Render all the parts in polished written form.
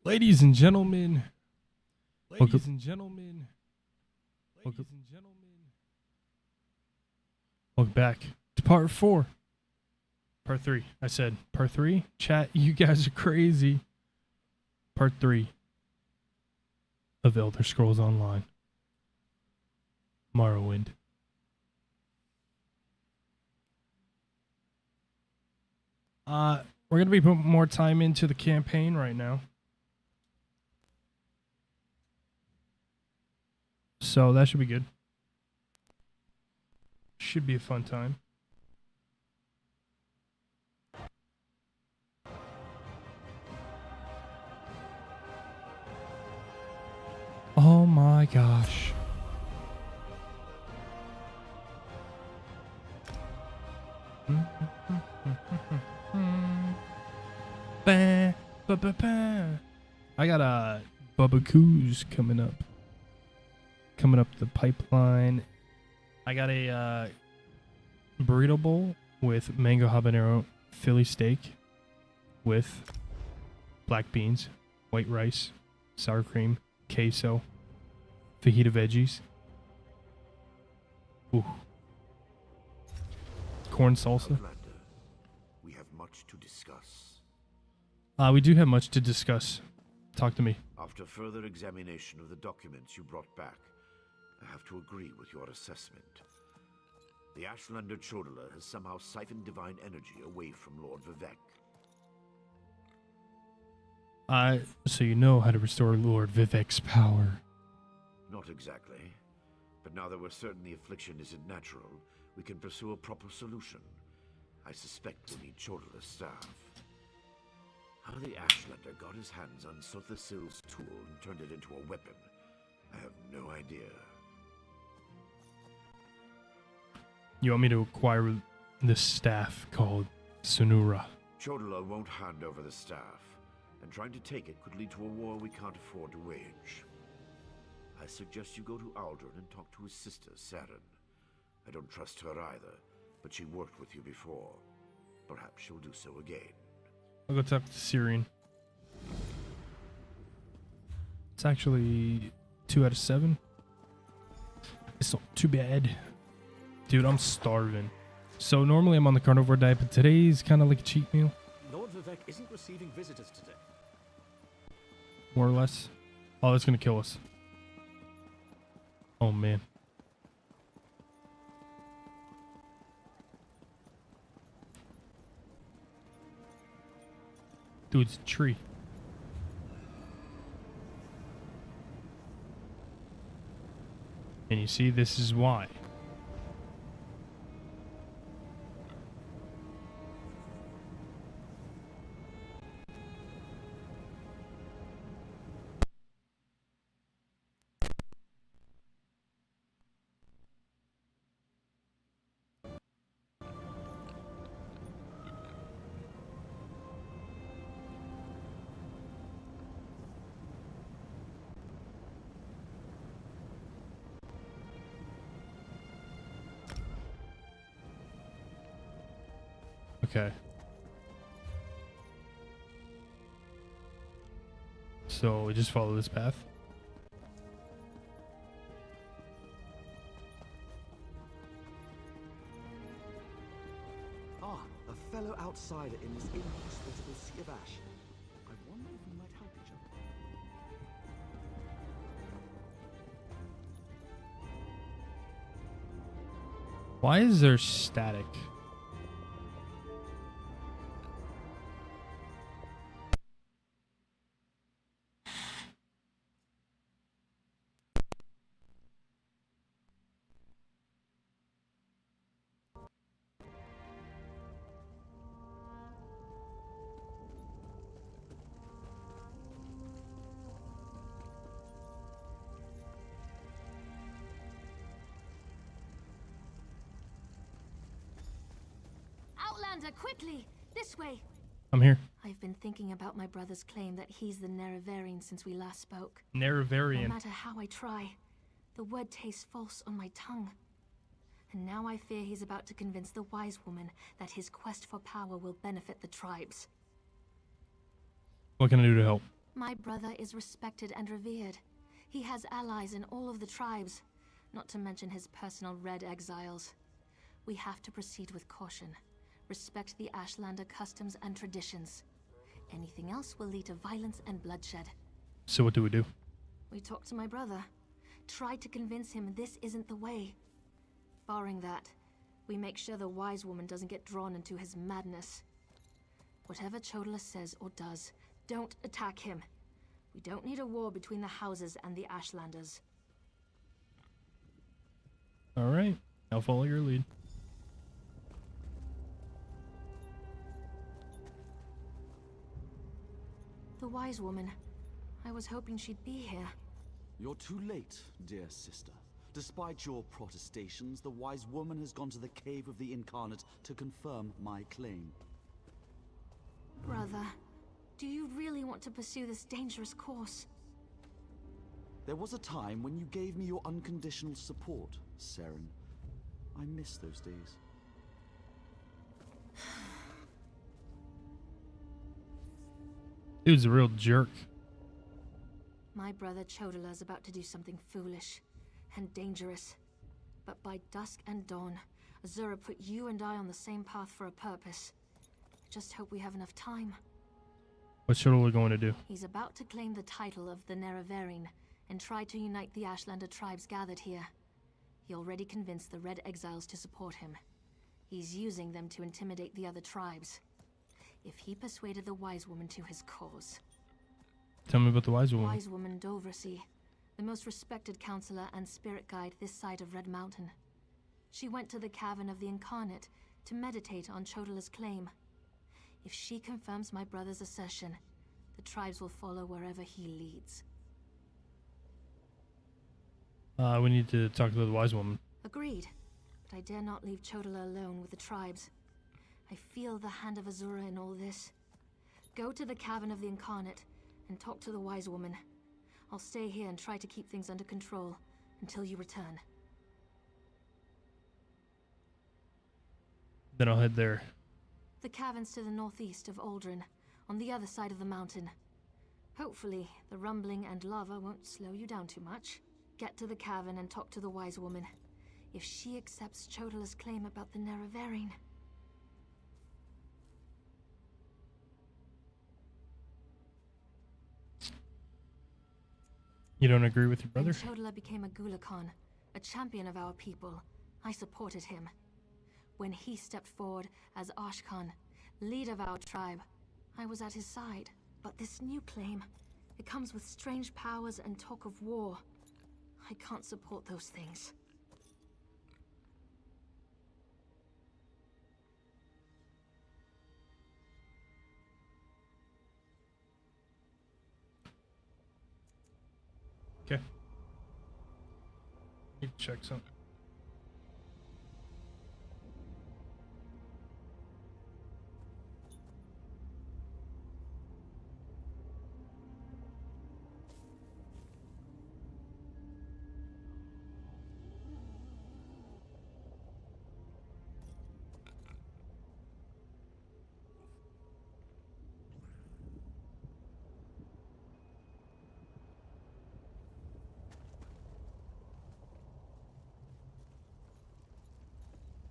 Ladies and gentlemen, ladies and gentlemen, welcome back to part 4. Part 3. I said part 3. Chat, you guys are crazy. Part 3 of Elder Scrolls Online. Morrowind. We're going to be putting more time into the campaign right now. So that should be good. Should be a fun time. Oh my gosh. I got a Bubba coming up. Coming up the pipeline. I got a burrito bowl with mango habanero Philly steak with black beans, white rice, sour cream, queso, fajita veggies. Ooh. Corn salsa. We have much to discuss. We do have much to discuss. Talk to me. After further examination of the documents you brought back, I have to agree with your assessment. The Ashlander Chodala has somehow siphoned divine energy away from Lord Vivek. So you know how to restore Lord Vivek's power. Not exactly. But now that we're certain the affliction isn't natural, we can pursue a proper solution. I suspect we'll need Chodala's staff. How the Ashlander got his hands on Sothasil's tool and turned it into a weapon, I have no idea. You want me to acquire this staff called Sunura? Chodala won't hand over the staff, and trying to take it could lead to a war we can't afford to wage. I suggest you go to Aldrin and talk to his sister, Saren. I don't trust her either, but she worked with you before. Perhaps she'll do so again. I'll go talk to Syrian. It's actually 2 out of 7. It's not too bad. Dude, I'm starving. So normally I'm on the carnivore diet, but today's kind of like a cheat meal. Lord Vivek isn't receiving visitors today. More or less. Oh, that's going to kill us. Oh, man. Dude, it's a tree. And you see, this is why. Okay. So we just follow this path. Ah, a fellow outsider in this inhospitable sea of ash. I wonder if we might help each other. Why is there static? Outlander, quickly! This way! I'm here. I've been thinking about my brother's claim that he's the Nerevarine since we last spoke. No Nerevarine. matter how I try, the word tastes false on my tongue. And now I fear he's about to convince the wise woman that his quest for power will benefit the tribes. What can I do to help? My brother is respected and revered. He has allies in all of the tribes, not to mention his personal Red Exiles. We have to proceed with caution. Respect the Ashlander customs and traditions. Anything else will lead to violence and bloodshed. So what do we do? We talked to my brother. Tried to convince him this isn't the way. Barring that, we make sure the wise woman doesn't get drawn into his madness. Whatever Chodala says or does, don't attack him. We don't need a war between the houses and the Ashlanders. All right, I'll follow your lead. The wise woman. I was hoping she'd be here. You're too late, dear sister. Despite your protestations, the wise woman has gone to the cave of the incarnate to confirm my claim. Brother, do you really want to pursue this dangerous course? There was a time when you gave me your unconditional support, Seren. I miss those days. Dude's a real jerk. My brother Chodala is about to do something foolish and dangerous. But by dusk and dawn, Azura put you and I on the same path for a purpose. Just hope we have enough time. What's Chodala going to do? He's about to claim the title of the Nerevarine and try to unite the Ashlander tribes gathered here. He already convinced the Red Exiles to support him. He's using them to intimidate the other tribes. If he persuaded the Wise Woman to his cause. Tell me about the wise woman. Wise Woman Dovrasi, the most respected counselor and spirit guide this side of Red Mountain. She went to the Cavern of the Incarnate to meditate on Chodala's claim. If she confirms my brother's assertion, the tribes will follow wherever he leads. We need to talk to the wise woman. Agreed, but I dare not leave Chodala alone with the tribes. I feel the hand of Azura in all this. Go to the Cavern of the Incarnate and talk to the wise woman. I'll stay here and try to keep things under control until you return. Then I'll head there. The cavern's to the northeast of Aldrin, on the other side of the mountain. Hopefully, the rumbling and lava won't slow you down too much. Get to the cavern and talk to the wise woman. If she accepts Chodala's claim about the Nerevarine. You don't agree with your brother? When Chodala became a Gulakan, a champion of our people, I supported him. When he stepped forward as Ashkan, leader of our tribe, I was at his side. But this new claim, it comes with strange powers and talk of war. I can't support those things. Okay. Need to check something.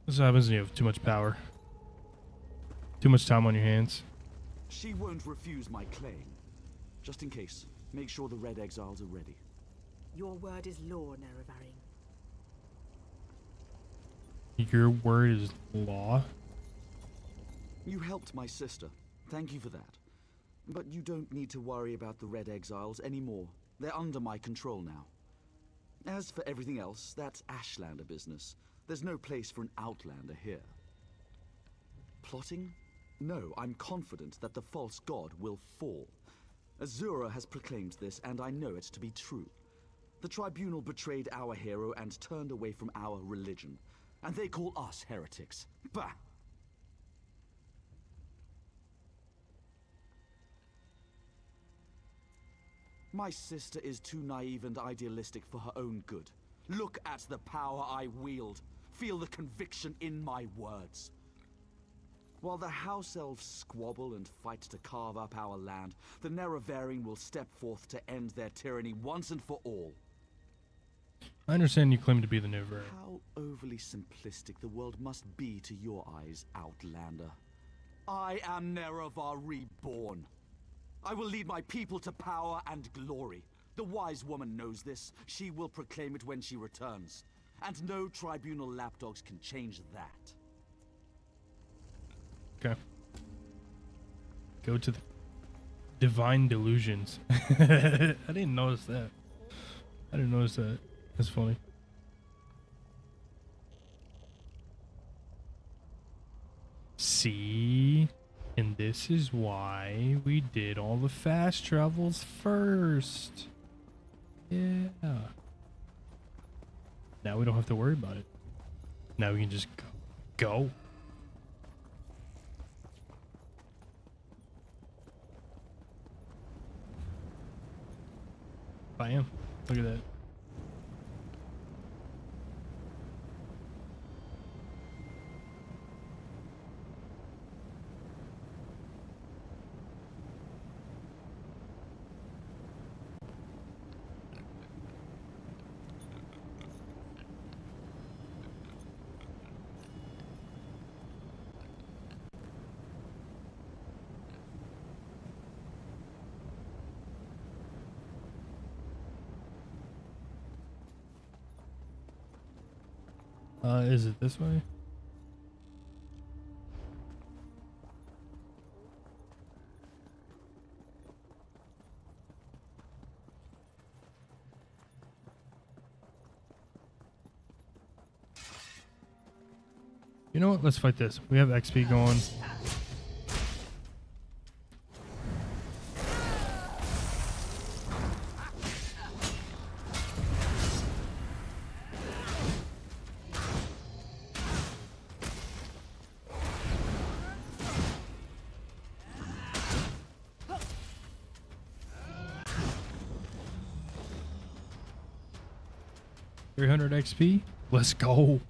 This happens when you have too much power. Too much time on your hands. She won't refuse my claim. Just in case, make sure the Red Exiles are ready. Your word is law, Nerevarine. Your word is law? You helped my sister. Thank you for that. But you don't need to worry about the Red Exiles anymore. They're under my control now. As for everything else, that's Ashlander business. There's no place for an Outlander here. Plotting? No, I'm confident that the false god will fall. Azura has proclaimed this, and I know it to be true. The Tribunal betrayed our hero and turned away from our religion. And they call us heretics. Bah! My sister is too naive and idealistic for her own good. Look at the power I wield. Feel the conviction in my words. While the house elves squabble and fight to carve up our land, the Nerevarine will step forth to end their tyranny once and for all. I understand you claim to be the new Vern. How overly simplistic the world must be to your eyes, Outlander. I am Nerevar reborn. I will lead my people to power and glory. The wise woman knows this. She will proclaim it when she returns. And no tribunal lapdogs can change that. Okay. Go to the divine delusions. I didn't notice that. I didn't notice that. That's funny. See? And this is why we did all the fast travels first. Yeah. Now we don't have to worry about it. Now we can just go. Bam. Look at that. Is it this way? You know what? Let's fight this. We have XP going. $300 XP. Let's go.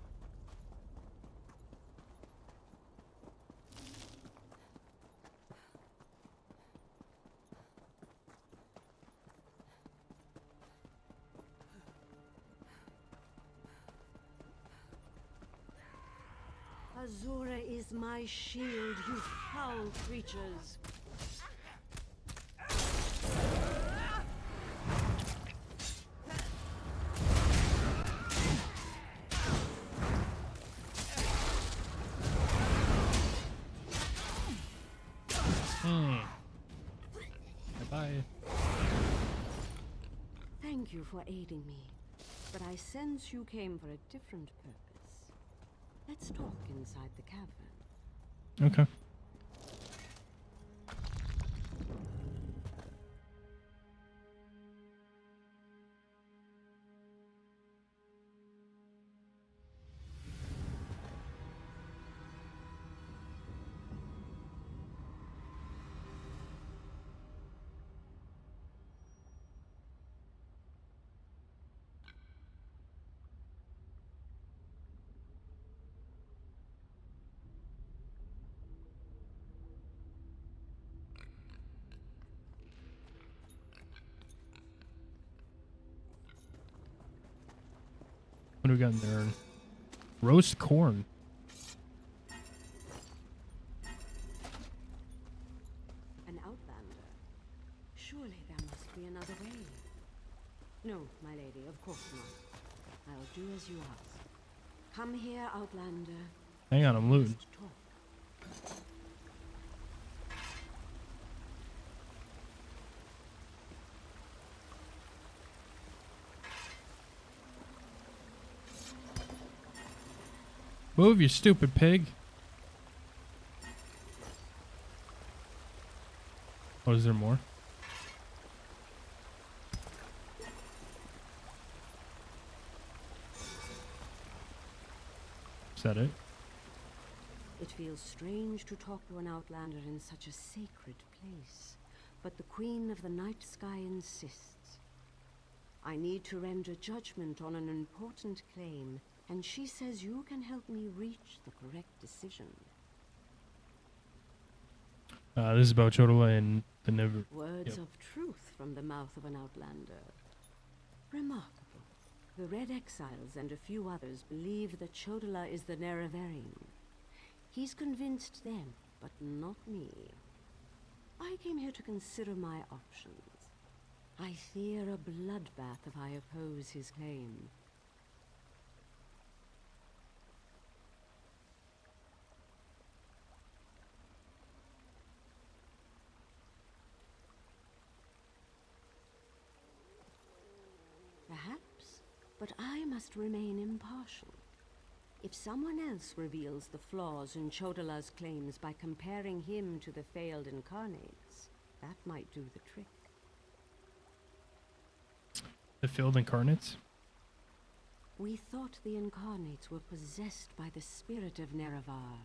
Azura is my shield, you foul creatures. Bye. Thank you for aiding me, but I sense you came for a different purpose. Let's talk inside the cavern. Okay. What do we got in there? Roast corn. An outlander? Surely there must be another way. No, my lady, of course not. I'll do as you ask. Come here, outlander. Hang on, I'm looting. Let's talk. Move, you stupid pig. Oh, is there more? Is that it? It feels strange to talk to an outlander in such a sacred place, but the Queen of the Night Sky insists. I need to render judgment on an important claim, and she says you can help me reach the correct decision. This is about Chodala and the Never. Words Yep. of truth from the mouth of an outlander. Remarkable. The Red Exiles and a few others believe that Chodala is the Nerevarine. He's convinced them, but not me. I came here to consider my options. I fear a bloodbath if I oppose his claim. Perhaps, but I must remain impartial. If someone else reveals the flaws in Chodala's claims by comparing him to the failed incarnates, that might do the trick. The failed incarnates? We thought the incarnates were possessed by the spirit of Nerevar,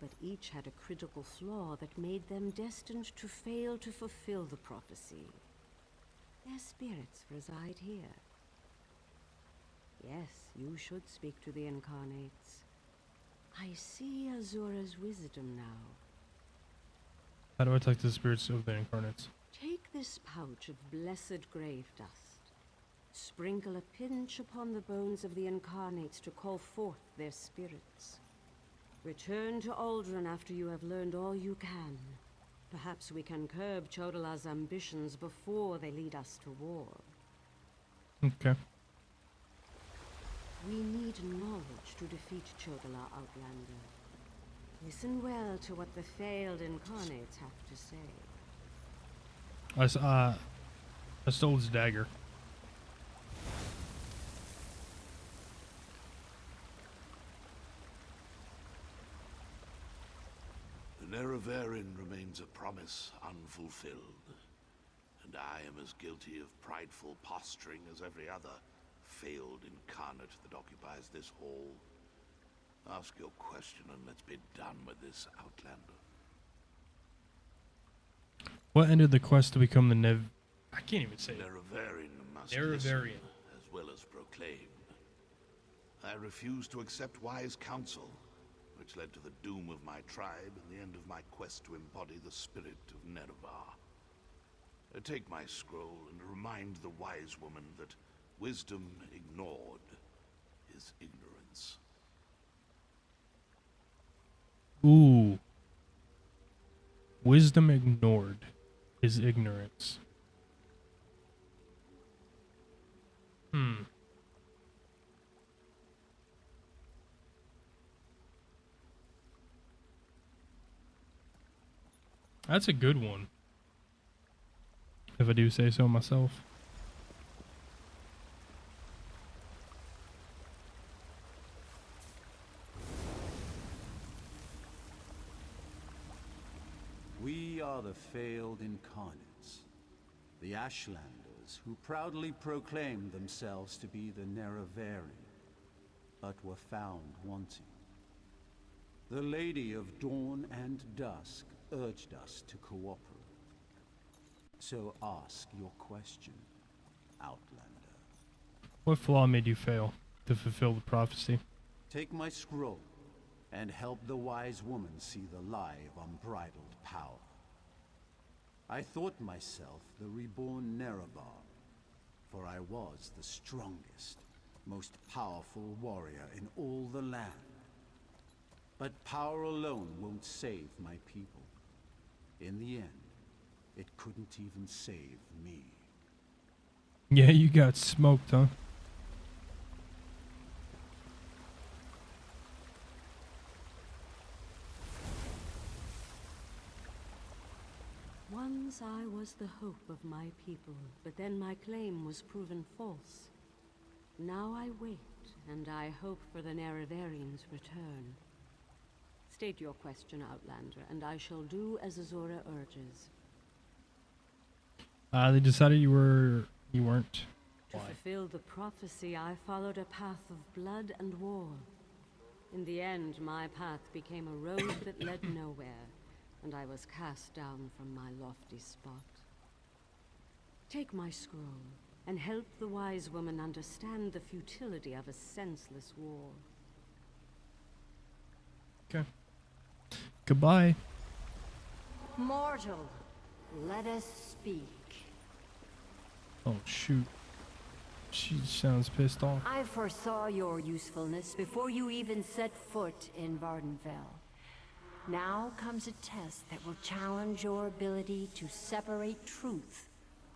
but each had a critical flaw that made them destined to fail to fulfill the prophecy. Their spirits reside here. Yes, you should speak to the incarnates. I see Azura's wisdom now. How do I talk to the spirits of the incarnates? Take this pouch of blessed grave dust. Sprinkle a pinch upon the bones of the incarnates to call forth their spirits. Return to Aldrin after you have learned all you can. Perhaps we can curb Chodala's ambitions before they lead us to war. Okay. We need knowledge to defeat Chodala, Outlander. Listen well to what the failed incarnates have to say. I stole his dagger. The Nerevarine remains a promise unfulfilled, and I am as guilty of prideful posturing as every other failed incarnate that occupies this hall. Ask your question and let's be done with this, Outlander. What ended the quest to become the I can't even say it. Nerevarine must Nerevarine. listen as well as proclaim. I refuse to accept wise counsel, which led to the doom of my tribe and the end of my quest to embody the spirit of Nerevar. Take my scroll and remind the wise woman that wisdom ignored is ignorance. Ooh. Wisdom ignored is ignorance. That's a good one, if I do say so myself. We are the failed incarnates, the Ashlanders who proudly proclaimed themselves to be the Nerevarine, but were found wanting. The Lady of Dawn and Dusk urged us to cooperate. So ask your question, Outlander. What flaw made you fail to fulfill the prophecy? Take my scroll and help the wise woman see the lie of unbridled power. I thought myself the reborn Nerevar, for I was the strongest, most powerful warrior in all the land. But power alone won't save my people. In the end, it couldn't even save me. Yeah, you got smoked, huh? Once I was the hope of my people, but then my claim was proven false. Now I wait, and I hope for the Nerevarines' return. State your question, Outlander, and I shall do as Azura urges. They decided you weren't. To fulfill the prophecy, I followed a path of blood and war. In the end, my path became a road that led nowhere, and I was cast down from my lofty spot. Take my scroll, and help the wise woman understand the futility of a senseless war. Okay. Goodbye. Mortal, let us speak. Oh, shoot. She sounds pissed off. I foresaw your usefulness before you even set foot in Vardenfell. Now comes a test that will challenge your ability to separate truth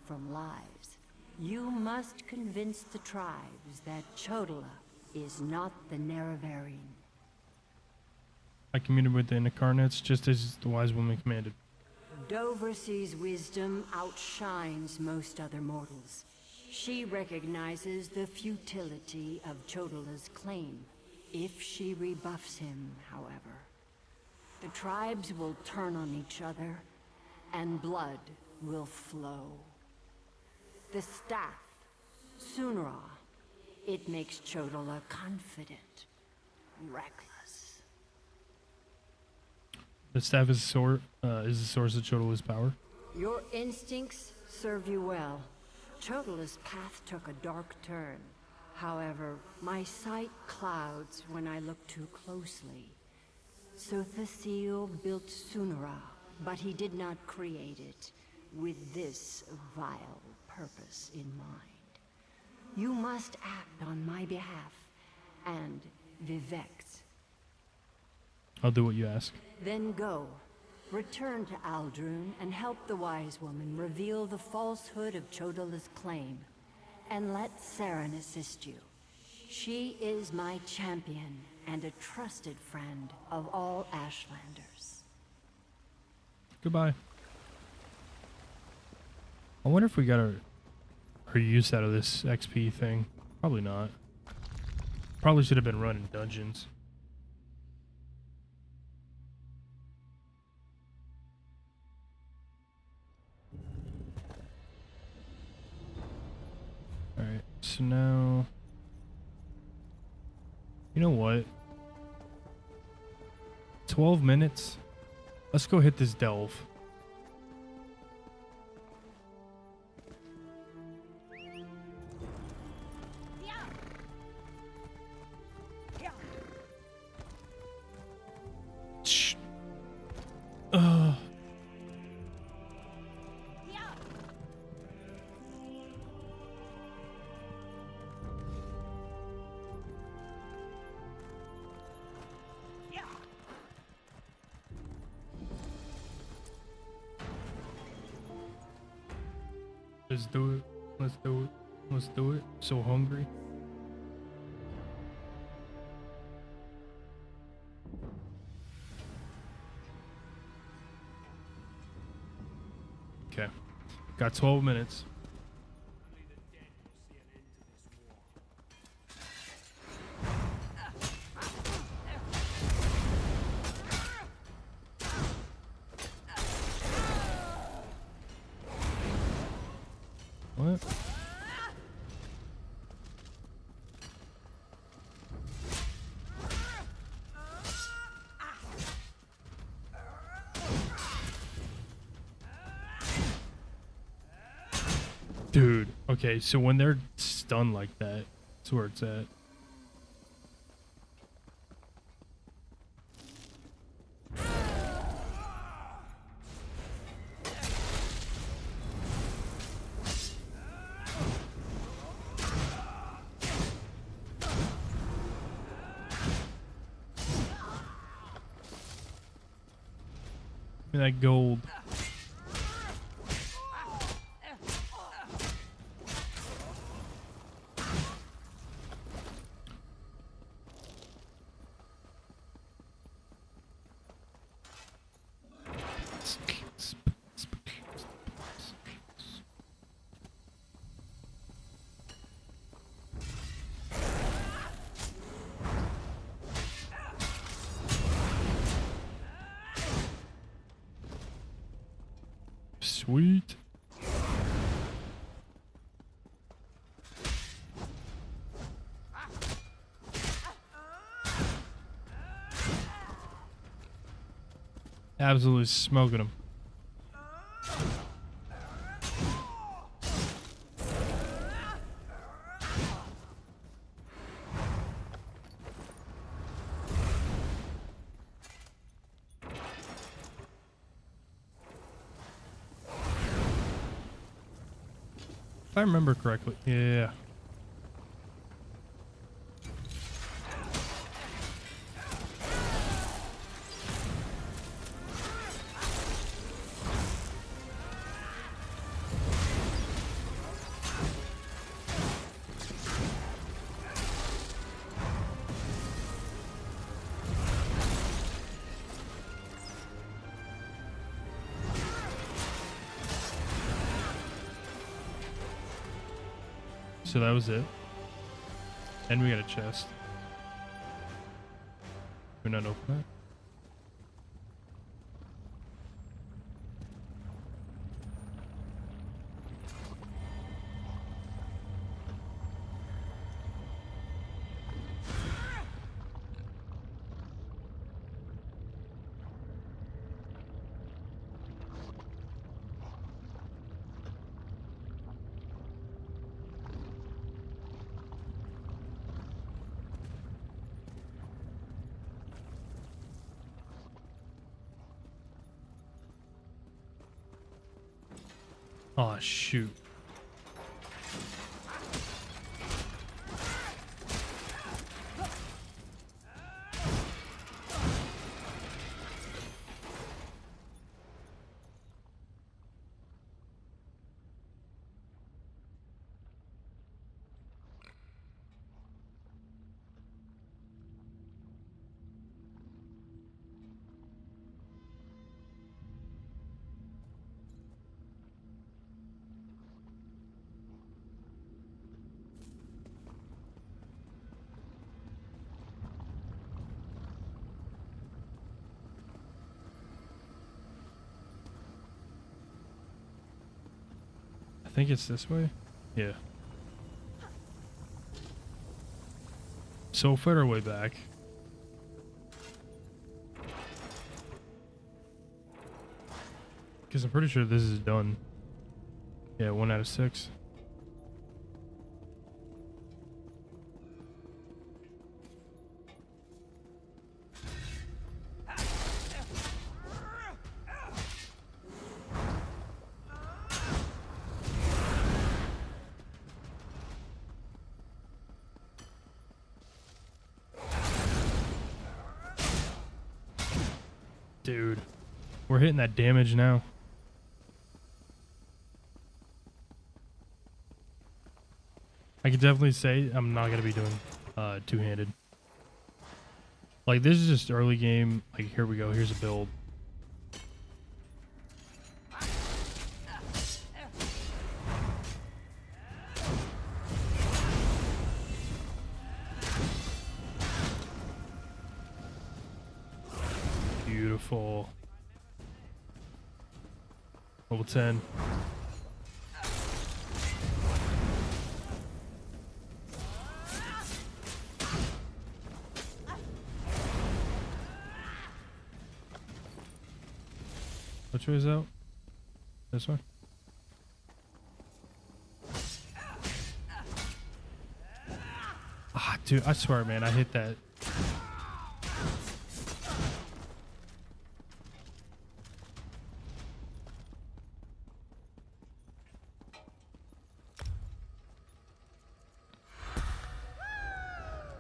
from lies. You must convince the tribes that Chodola is not the Nerevarine. I commuted with the incarnates just as the wise woman commanded. Doversee's wisdom outshines most other mortals. She recognizes the futility of Chodola's claim. If she rebuffs him, however, the tribes will turn on each other, and blood will flow. The staff, Sunra, it makes Chodola confident, reckless. The staff is the source of Chodola's power. Your instincts served you well. Chodola's path took a dark turn. However, my sight clouds when I look too closely. Sothasil built Sunra, but he did not create it with this vile purpose in mind. You must act on my behalf, and Vivek's. I'll do what you ask. Then go. Return to Aldrun and help the wise woman reveal the falsehood of Chodola's claim. And let Saren assist you. She is my champion and a trusted friend of all Ashlanders. Goodbye. I wonder if we got our use out of this XP thing. Probably not. Probably should have been running dungeons. Alright, so now... You know what? 12 minutes? Let's go hit this delve. Shh. Let's do it. Let's do it. Let's do it. So hungry. Okay. Got 12 minutes. What? Dude, okay, so when they're stunned like that, that's where it's at. Give me that gold. Sweet. Absolutely smoking them. If I remember correctly. Yeah. So that was it. And we got a chest. We're not open that. Oh, shoot. I think it's this way. Yeah. So we'll fight our way back. Because I'm pretty sure this is done. Yeah, 1 out of 6. Dude, we're hitting that damage now. I can definitely say I'm not going to be doing two-handed. Like, this is just early game. Like, here we go. Here's a build. Beautiful. Level 10. Which way is out? This way? Ah, dude, I swear, man, I hit that.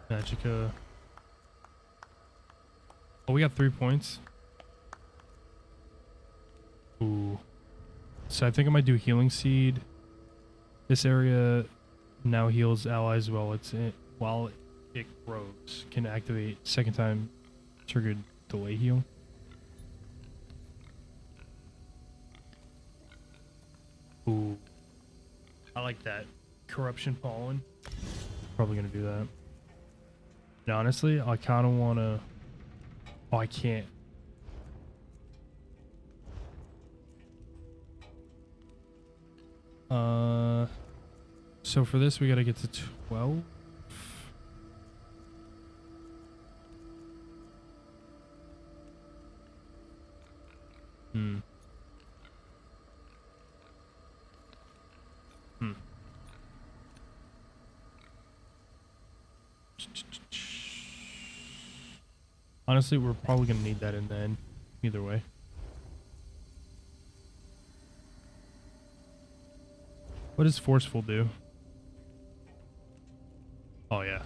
Magica. Oh, we got 3 points. Ooh. So I think I might do Healing Seed. This area now heals allies while it grows. Can activate second time triggered delay heal. Ooh. I like that. Corruption Pollen. Probably gonna do that. And honestly, I kinda wanna... Oh, I can't. So for this we gotta get to 12. Hmm. Honestly, we're probably gonna need that in the end, either way. What does forceful do? Oh, yeah.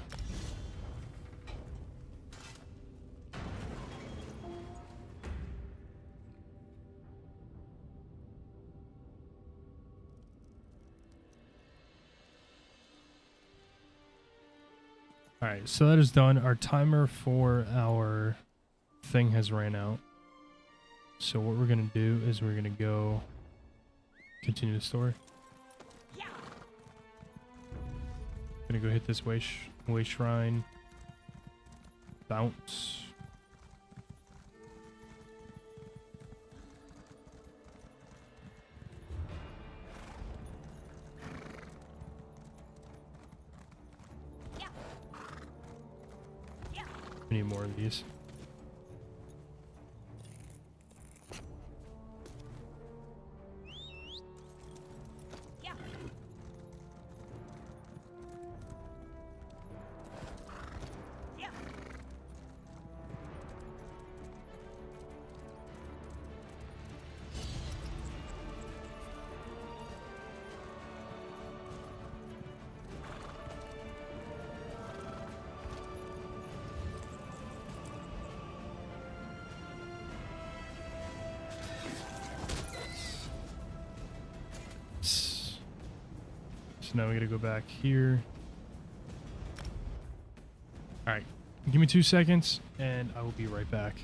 Alright, so that is done. Our timer for our thing has ran out. So what we're going to do is we're going to go continue the story. Gonna go hit this way shrine. Bounce. We need more of these. So now we gotta go back here. Alright, give me 2 seconds and I will be right back.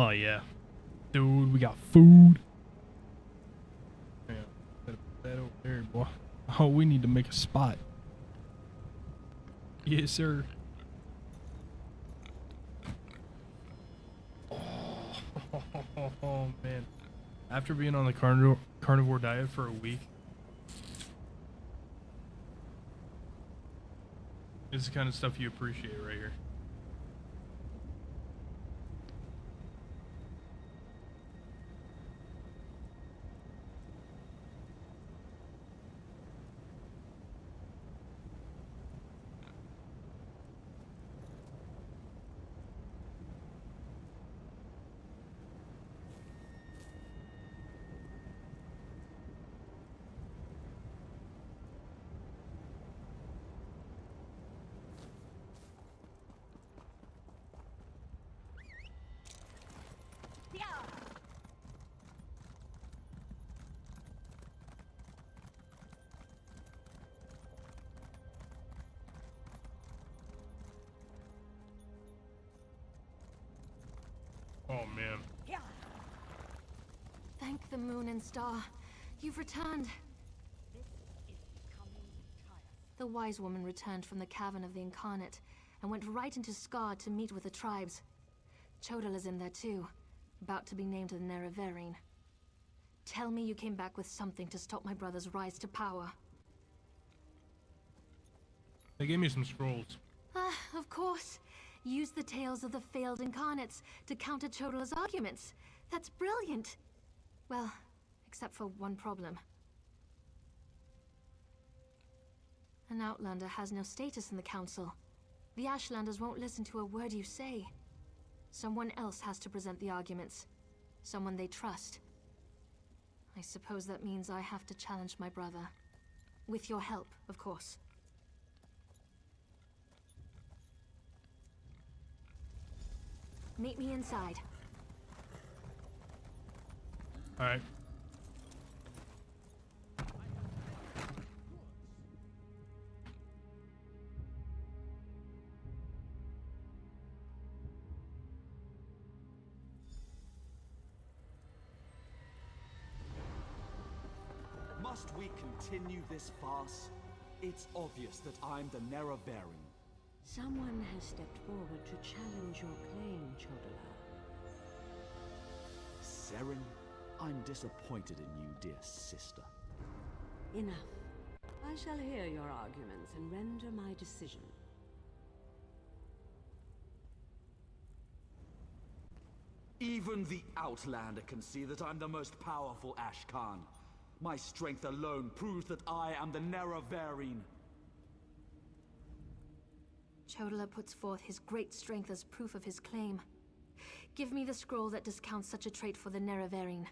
Oh yeah. Dude, we got food. Yeah, better put that over there, boy. Oh, we need to make a spot. Yes, sir. Oh man. After being on the carnivore diet for a week, this is the kind of stuff you appreciate right here. Oh man. Thank the moon and star. You've returned. The wise woman returned from the cavern of the incarnate and went right into Scar to meet with the tribes. Chodal is in there too, about to be named the Nerevarine. Tell me you came back with something to stop my brother's rise to power. They gave me some scrolls. Of course. Use the tales of the failed incarnates to counter Chodal's arguments. That's brilliant. Well, except for one problem. An Outlander has no status in the Council. The Ashlanders won't listen to a word you say. Someone else has to present the arguments. Someone they trust. I suppose that means I have to challenge my brother. With your help, of course. Meet me inside. All right. Must we continue this farce? It's obvious that I'm the Nerevarine. Someone has stepped forward to challenge your claim, Chodala. Seren, I'm disappointed in you, dear sister. Enough. I shall hear your arguments and render my decision. Even the Outlander can see that I'm the most powerful Ashkan. My strength alone proves that I am the Nerevarine. Chodala puts forth his great strength as proof of his claim. Give me the scroll that discounts such a trait for the Nerevarine.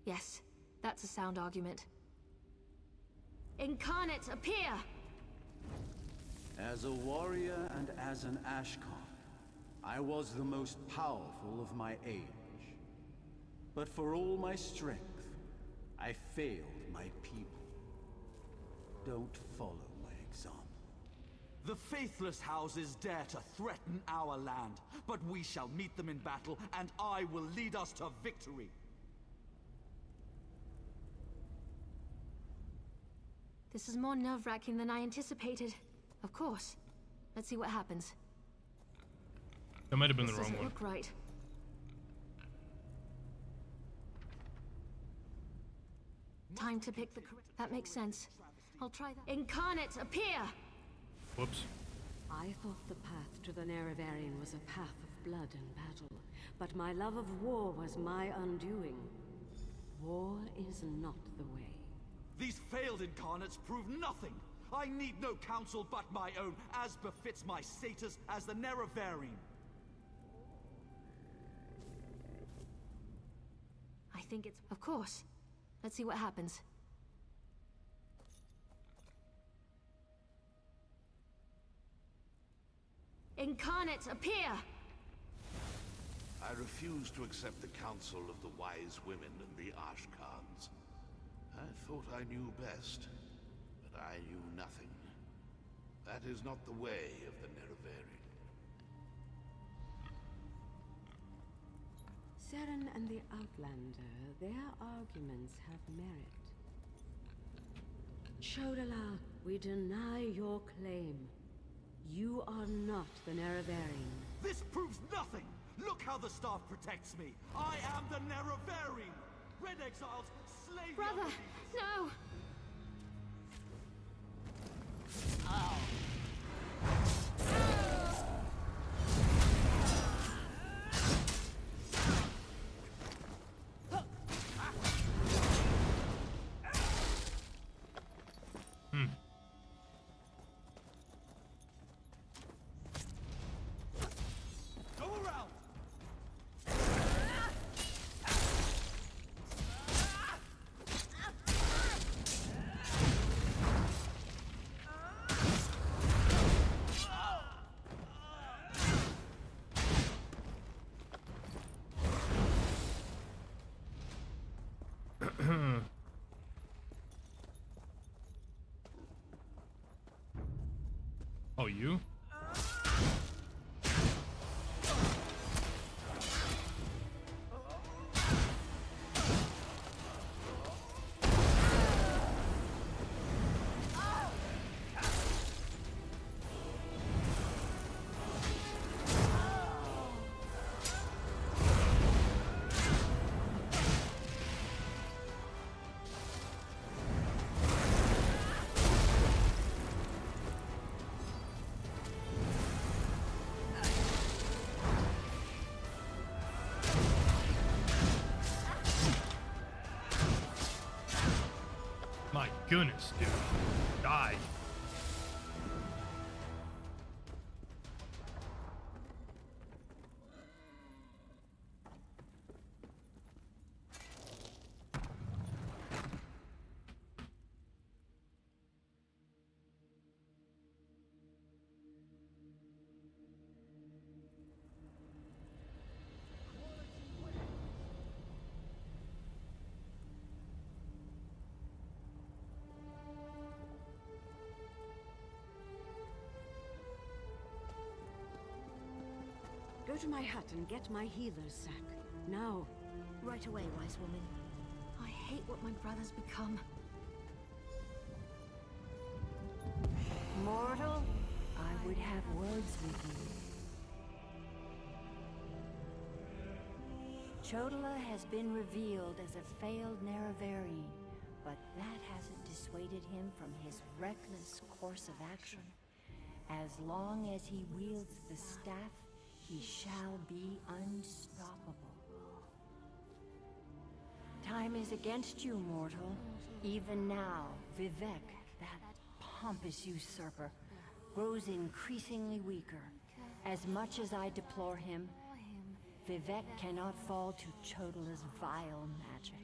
Yes, that's a sound argument. Incarnate, appear! As a warrior and as an Ashkan, I was the most powerful of my age. But for all my strength, I failed my people. Don't follow my example. The faithless houses dare to threaten our land, but we shall meet them in battle, and I will lead us to victory. This is more nerve-wracking than I anticipated. Of course. Let's see what happens. That might have been the This wrong doesn't one. look right. Time to pick the correct... That makes sense. I'll try that. Incarnate, appear! Whoops. I thought the path to the Nerevarine was a path of blood and battle, but my love of war was my undoing. War is not the way. These failed incarnates prove nothing. I need no counsel but my own, as befits my status as the Nerevarine. I think it's... Of course. Let's see what happens. Incarnate, appear! I refuse to accept the counsel of the wise women and the Ashkans. I thought I knew best, but I knew nothing. That is not the way of the Nerevarine. Seren and the Outlander, their arguments have merit. Chodala, we deny your claim. You are not the Nerevarine. This proves nothing! Look how the staff protects me! I am the Nerevarine! Red Exiles, slay the Brother, unbelievers. no! Go around! Oh, you? My goodness, dude. Die. to my hut and get my healer's sack. Now. Right away, wise woman. I hate what my brother's become. Mortal, I would have words with you. Chodala has been revealed as a failed Nerevarine, but that hasn't dissuaded him from his reckless course of action. As long as he wields the staff, he shall be unstoppable. Time is against you, mortal. Even now, Vivek, that pompous usurper, grows increasingly weaker. As much as I deplore him, Vivek cannot fall to Chodala's vile magic.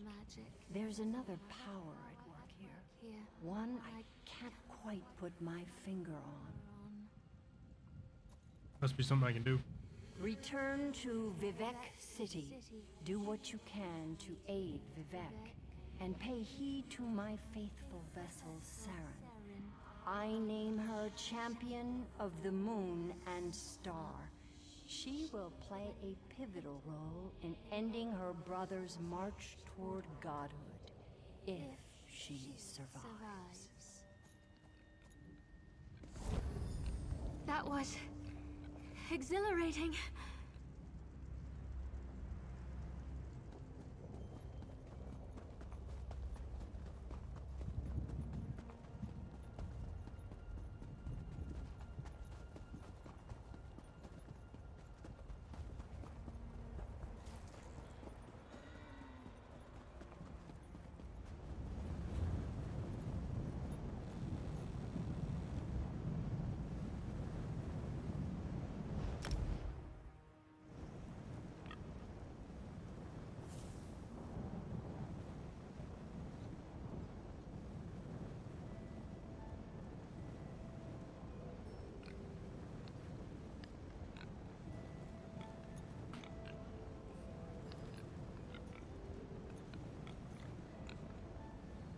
There's another power at work here. One I can't quite put my finger on. Must be something I can do. Return to Vivek City. Do what you can to aid Vivek, and pay heed to my faithful vessel, Saren. I name her Champion of the Moon and Star. She will play a pivotal role in ending her brother's march toward godhood, if she survives. That was exhilarating.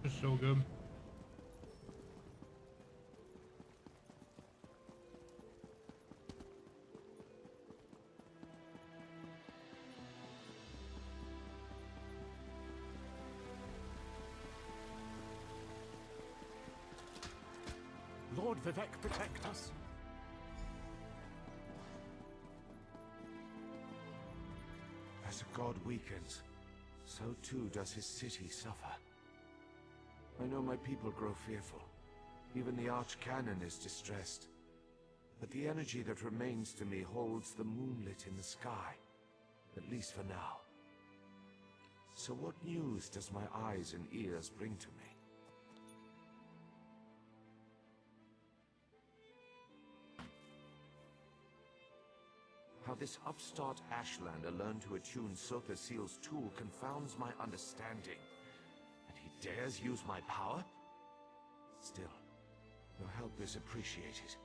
It's so good. Lord Vivek, protect us. As a god weakens, so too does his city suffer. I know my people grow fearful. Even the Archcanon is distressed. But the energy that remains to me holds the moonlit in the sky, at least for now. So what news does my eyes and ears bring to me? How this upstart Ashlander learned to attune Sotha Seal's tool confounds my understanding. And he dares use my power? Still, your help is appreciated.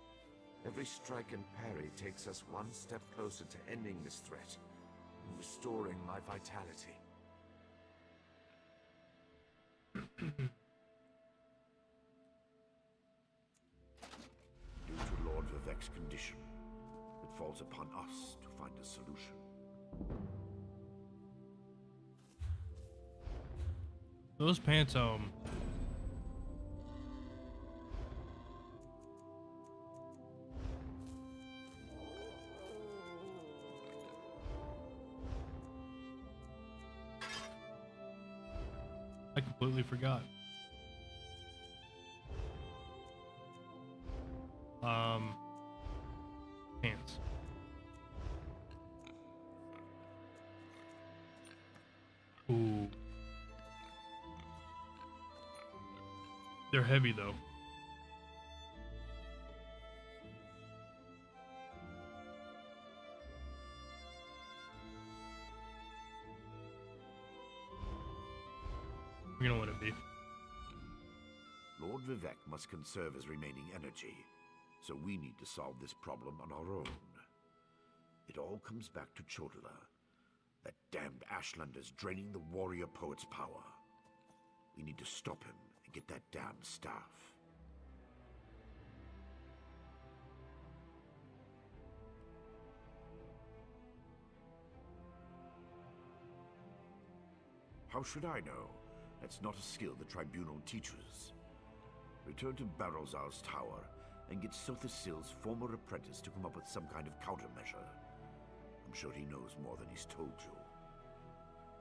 Every strike and parry takes us one step closer to ending this threat and restoring my vitality. Due to Lord Vivek's condition, it falls upon us to find a solution. Those pants, I completely forgot. Pants. Ooh. They're heavy though. We're gonna let it be. Lord Vivek must conserve his remaining energy, so we need to solve this problem on our own. It all comes back to Chodala. That damned Ashlander's draining the warrior poet's power. We need to stop him and get that damned staff. How should I know? That's not a skill the Tribunal teaches. Return to Barrelzar's tower and get Sothisil's former apprentice to come up with some kind of countermeasure. I'm sure he knows more than he's told you.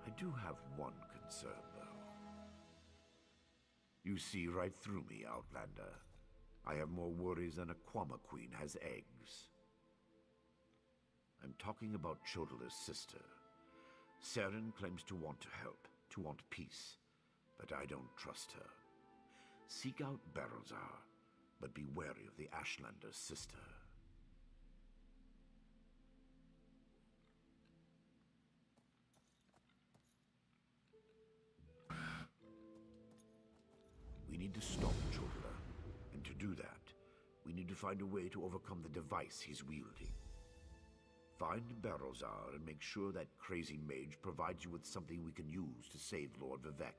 I do have one concern, though. You see right through me, Outlander. I have more worries than a Quama Queen has eggs. I'm talking about Chodala's sister. Saren claims to want to help, to want peace, but I don't trust her. Seek out Barrelzar, but be wary of the Ashlander's sister. We need to stop Chodala, and to do that, we need to find a way to overcome the device he's wielding. Find Barrelzar and make sure that crazy mage provides you with something we can use to save Lord Vivek.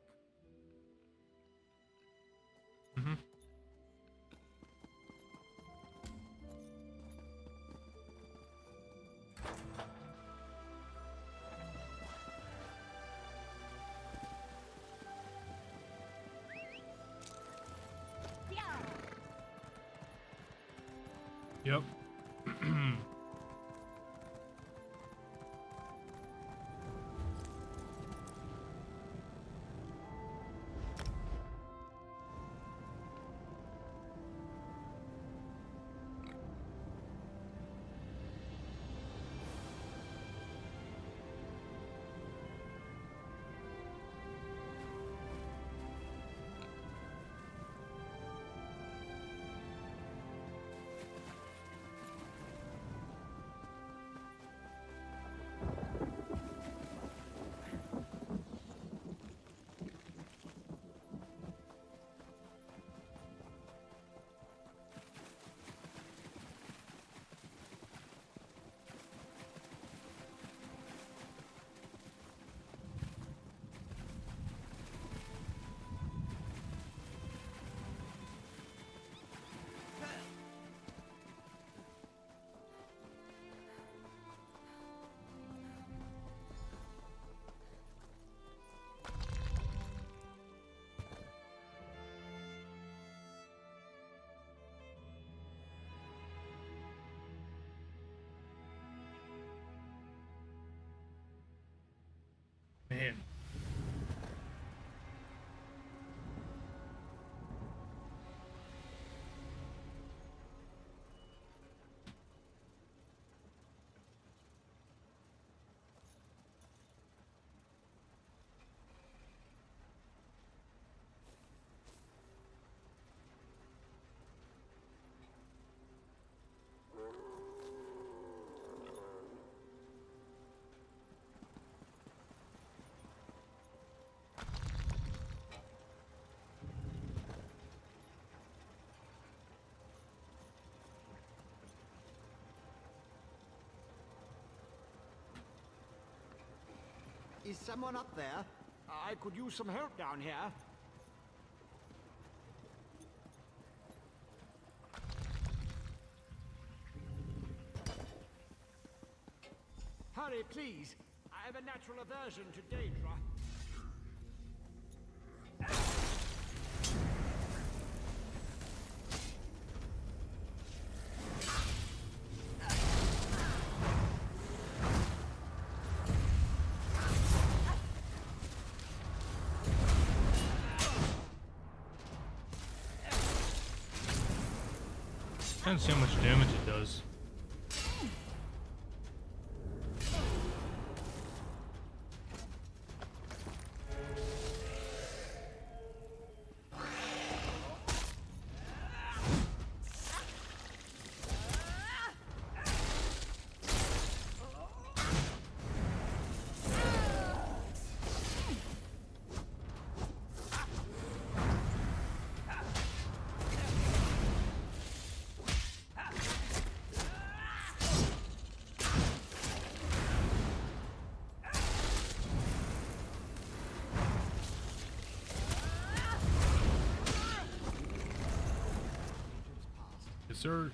Mm-hmm. Yep. Man. Is someone up there? I could use some help down here. Hurry, please. I have a natural aversion to Daedra. I don't see how much damage it does. Yes, sir.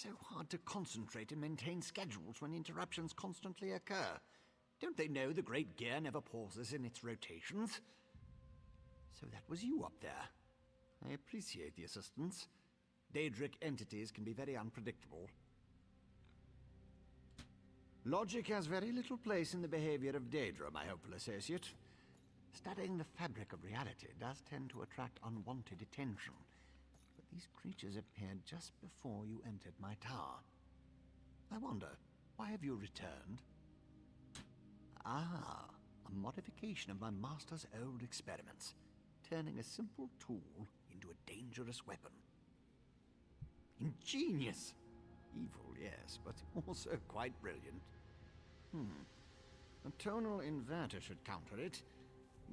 so hard to concentrate and maintain schedules when interruptions constantly occur. Don't they know the Great Gear never pauses in its rotations? So that was you up there. I appreciate the assistance. Daedric entities can be very unpredictable. Logic has very little place in the behavior of Daedra, my hopeful associate. Studying the fabric of reality does tend to attract unwanted attention. But these creatures appeared just before you entered my tower. I wonder, why have you returned? Ah, a modification of my master's old experiments, turning a simple tool into a dangerous weapon. Ingenious! Evil, yes, but also quite brilliant. A tonal inverter should counter it.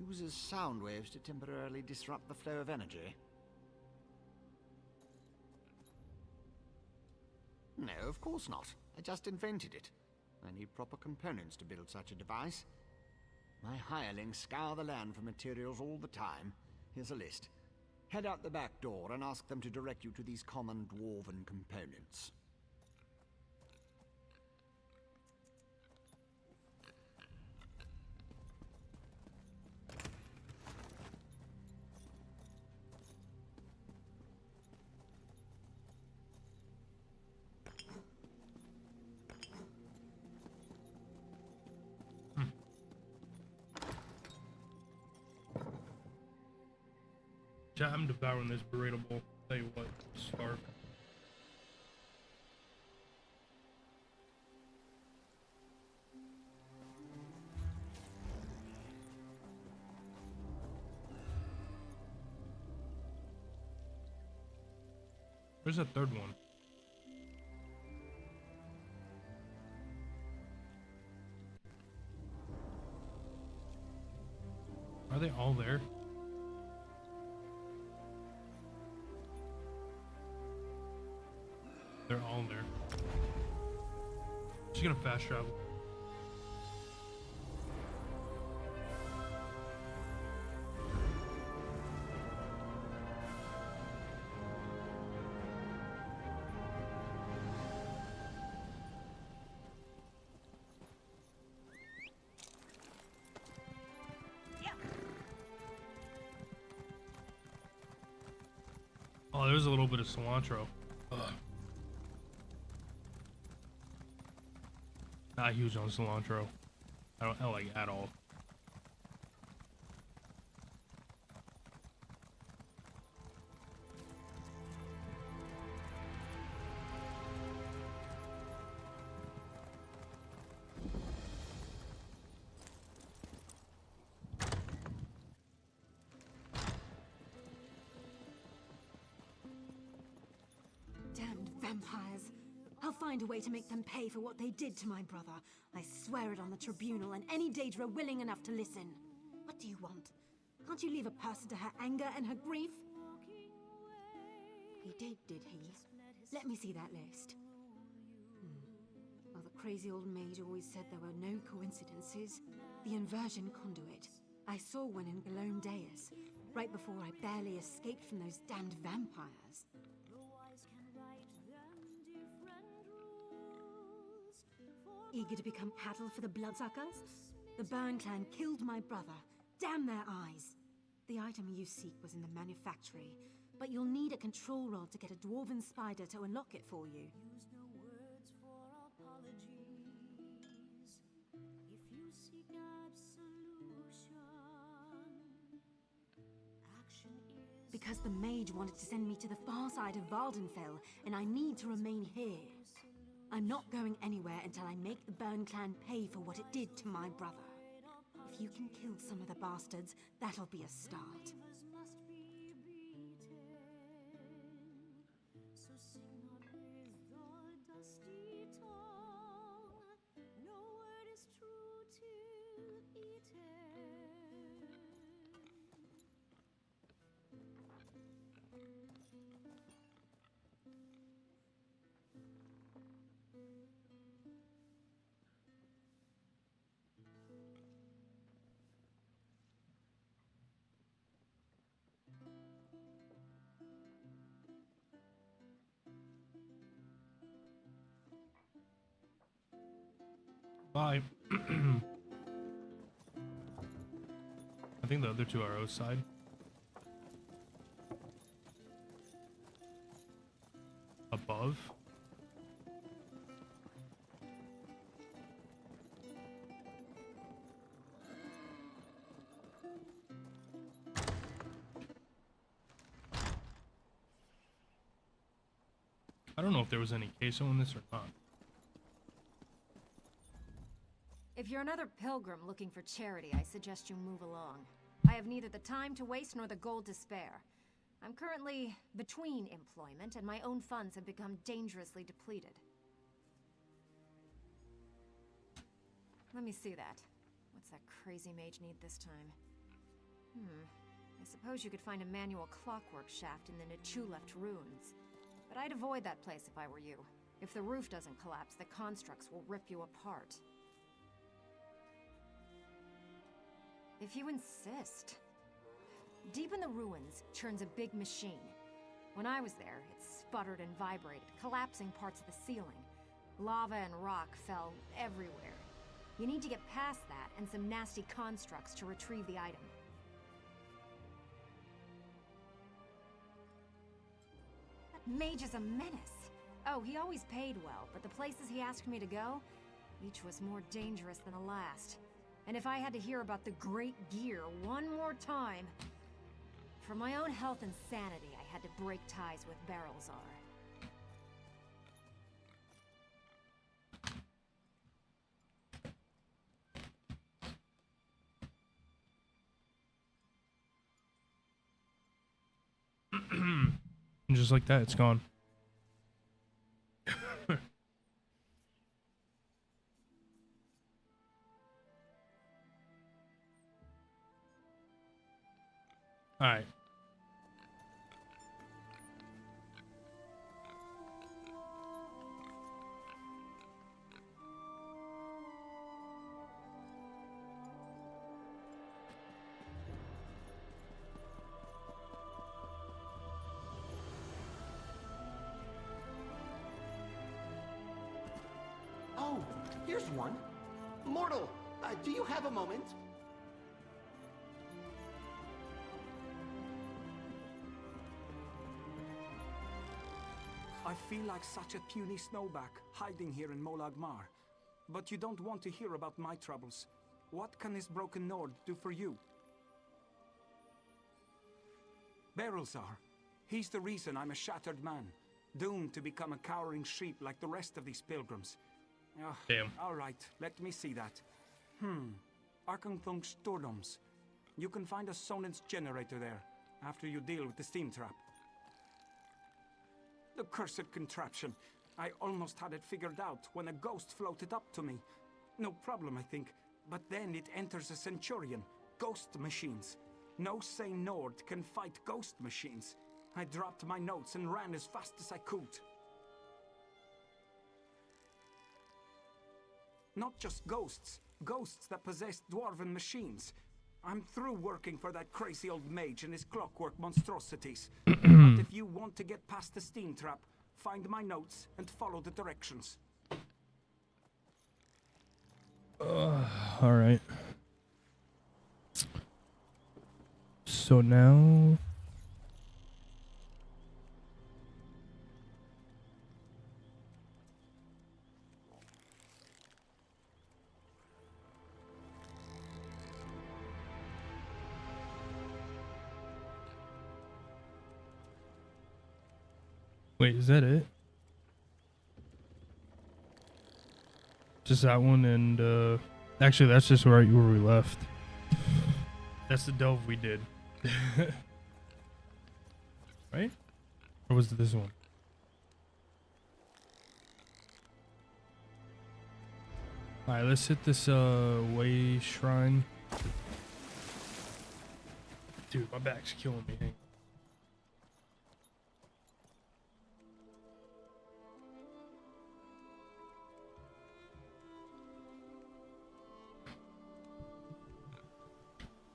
Uses sound waves to temporarily disrupt the flow of energy. No, of course not. I just invented it. I need proper components to build such a device. My hirelings scour the land for materials all the time. Here's a list. Head out the back door and ask them to direct you to these common dwarven components. Chat, I'm devouring this burrito bowl. Tell you what, starve. Where's that third one? Are they all there? They're all there. Just gonna fast travel. Oh, there's a little bit of cilantro. Ugh. Not huge on cilantro. I don't like it at all. Damned vampires. I'll find a way to make them pay for what they did to my brother. I swear it on the tribunal and any Daedra willing enough to listen. What do you want? Can't you leave a person to her anger and her grief? He did he? Let me see that list. Well, the crazy old mage always said there were no coincidences. The inversion conduit. I saw one in Galone Deus, right before I barely escaped from those damned vampires. Eager to become cattle for the bloodsuckers? The Burn clan killed my brother. Damn their eyes! The item you seek was in the manufactory, but you'll need a control rod to get a dwarven spider to unlock it for you. Because the mage wanted to send me to the far side of Vardenfell, and I need to remain here. I'm not going anywhere until I make the Burn clan pay for what it did to my brother. If you can kill some of the bastards, that'll be a start. Bye. I think the other two are outside. Above. I don't know if there was any queso in this or not. If you're another pilgrim looking for charity, I suggest you move along. I have neither the time to waste nor the gold to spare. I'm currently between employment, and my own funds have become dangerously depleted. Let me see that. What's that crazy mage need this time? I suppose you could find a manual clockwork shaft in the Nichu-left ruins. But I'd avoid that place if I were you. If the roof doesn't collapse, the constructs will rip you apart. If you insist. Deep in the ruins churns a big machine. When I was there, it sputtered and vibrated, collapsing parts of the ceiling. Lava and rock fell everywhere. You need to get past that and some nasty constructs to retrieve the item. That mage is a menace. Oh, he always paid well, but the places he asked me to go, each was more dangerous than the last. And if I had to hear about the Great Gear one more time... For my own health and sanity, I had to break ties with Barrelzar. And just like that, it's gone. All right. Oh, here's one. Mortal, do you have a moment? I feel like such a puny snowback, hiding here in Molag Mar. But you don't want to hear about my troubles. What can this broken Nord do for you? Barrelzar. He's the reason I'm a shattered man, doomed to become a cowering sheep like the rest of these pilgrims. Damn. All right, let me see that. Arkanthung Stordoms. You can find a Sonance generator there, after you deal with the steam trap. The cursed contraption. I almost had it figured out when a ghost floated up to me. No problem, I think. But then it enters a Centurion. Ghost machines. No sane Nord can fight ghost machines. I dropped my notes and ran as fast as I could. Not just ghosts. Ghosts that possess dwarven machines. I'm through working for that crazy old mage and his clockwork monstrosities. But if you want to get past the steam trap, find my notes and follow the directions. All right. So now... Wait, is that it? Just that one and, actually, that's just right where we left. That's the delve we did. Right? Or was it this one? Alright, let's hit this, way shrine. Dude, my back's killing me. Hang on.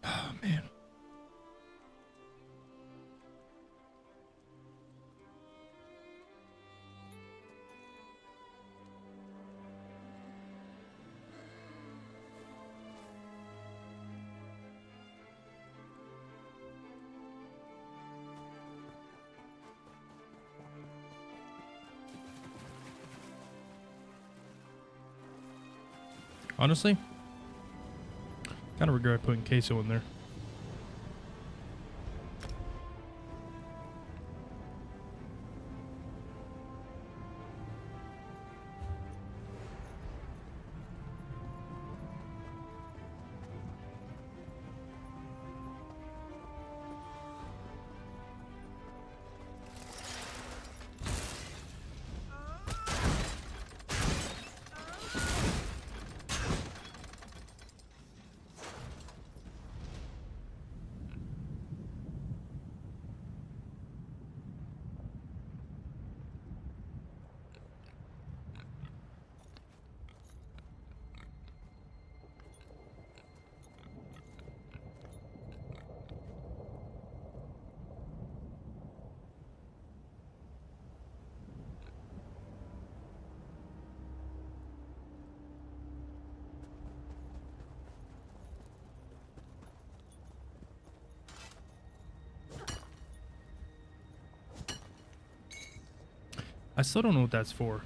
Oh, man. Honestly, kind of regret putting queso in there. I still don't know what that's for.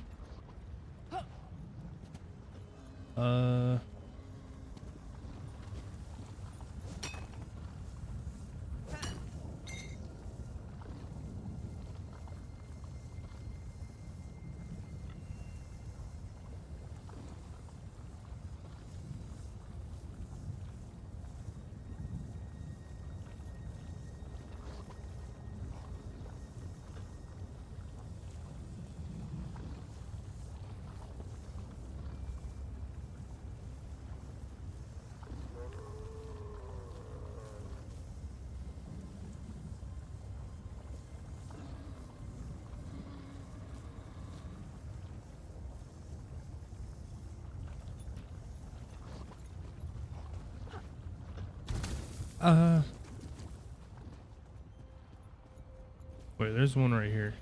Wait, there's one right here.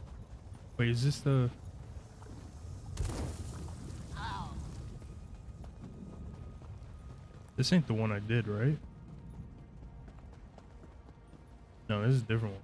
Wait, is this the... This ain't the one I did, right? No, this is a different one.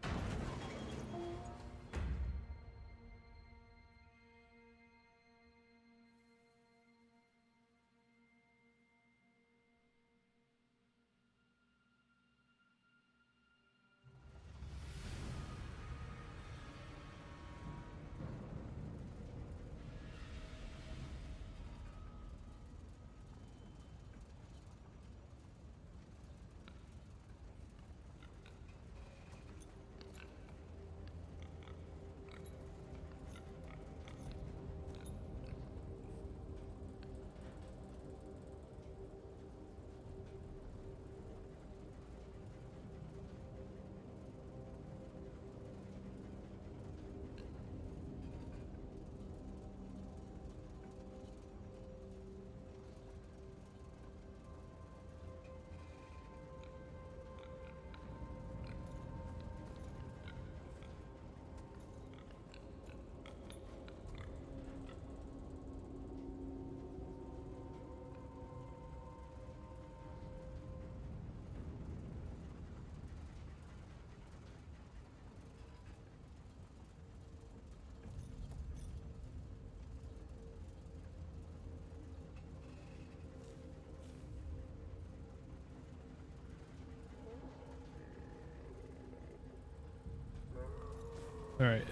All right.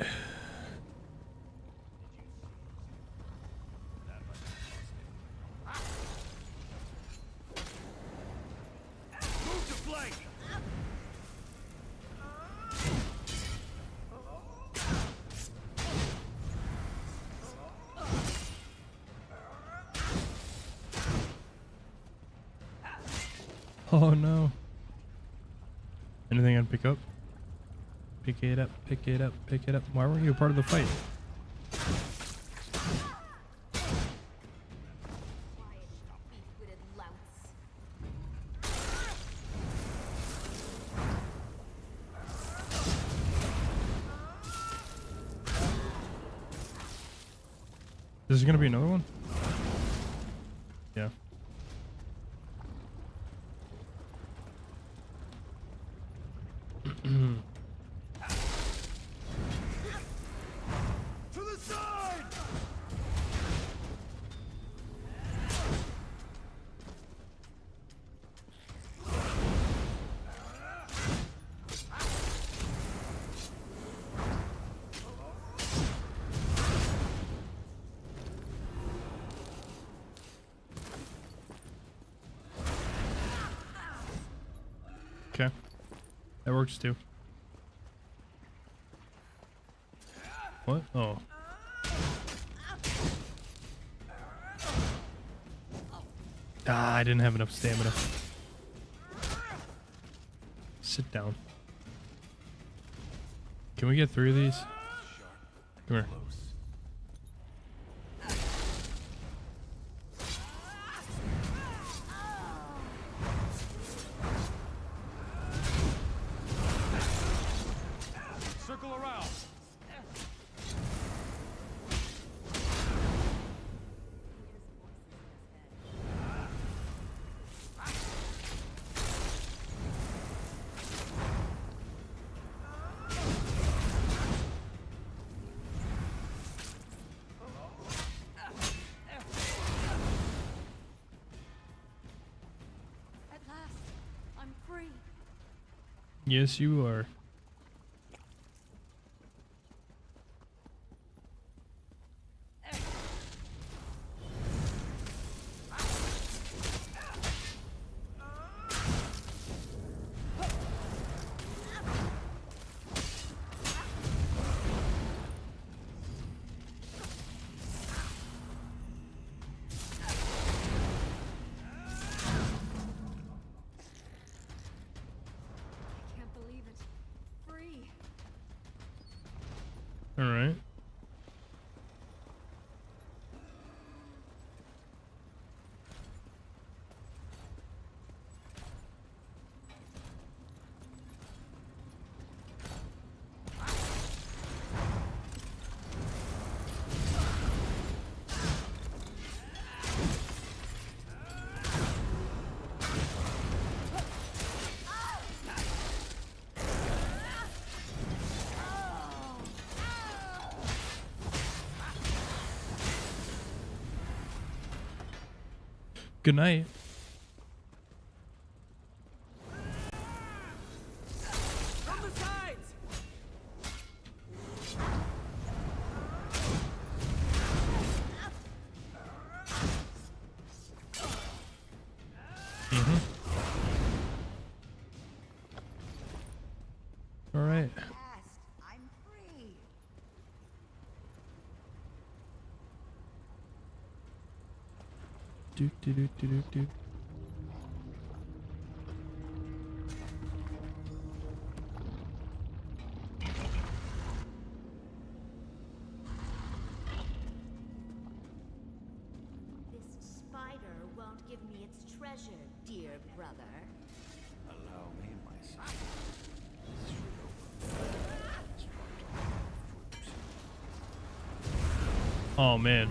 Move to flank. Oh no. Anything I'd pick up? Pick it up, pick it up, pick it up. Why weren't you a part of the fight? Is there gonna be another one? Yeah. To the side. Okay. That works too. What? Oh. Ah, I didn't have enough stamina. Sit down. Can we get through these? Come here. Circle around. At last, I'm free. Yes, you are. I can't believe it. Free. All right. Good night. From the sides. All right. I'm free. Do do do do do do. This spider won't give me its treasure, dear brother. Allow me, my son. Oh man.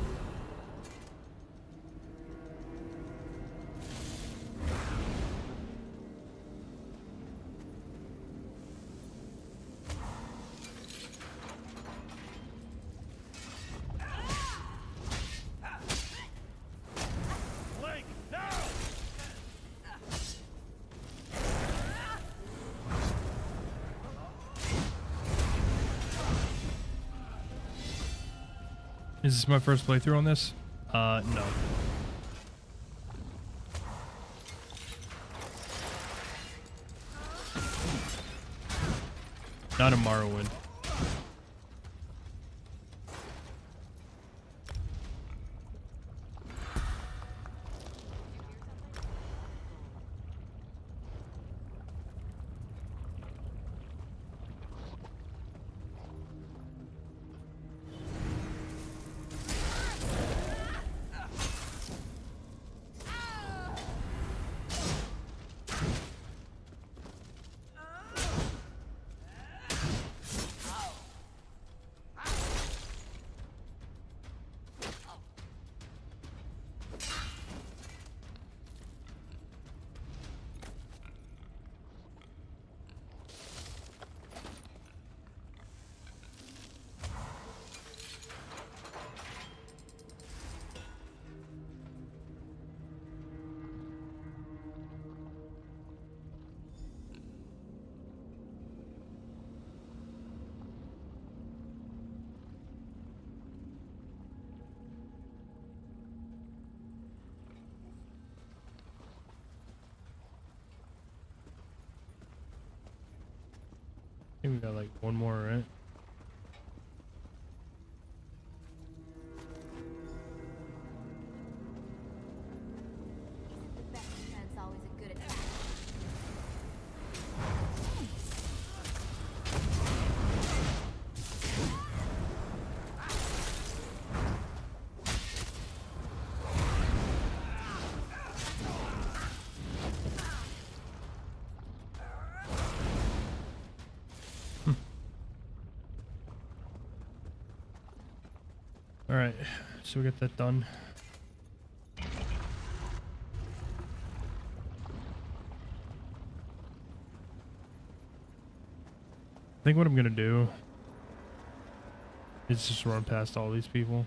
Blink now. Is this my first playthrough on this? No. Not in Morrowind. think we got like one more, right? The best defense always a good attack. All right, so we got that done. I think what I'm gonna do is just run past all these people.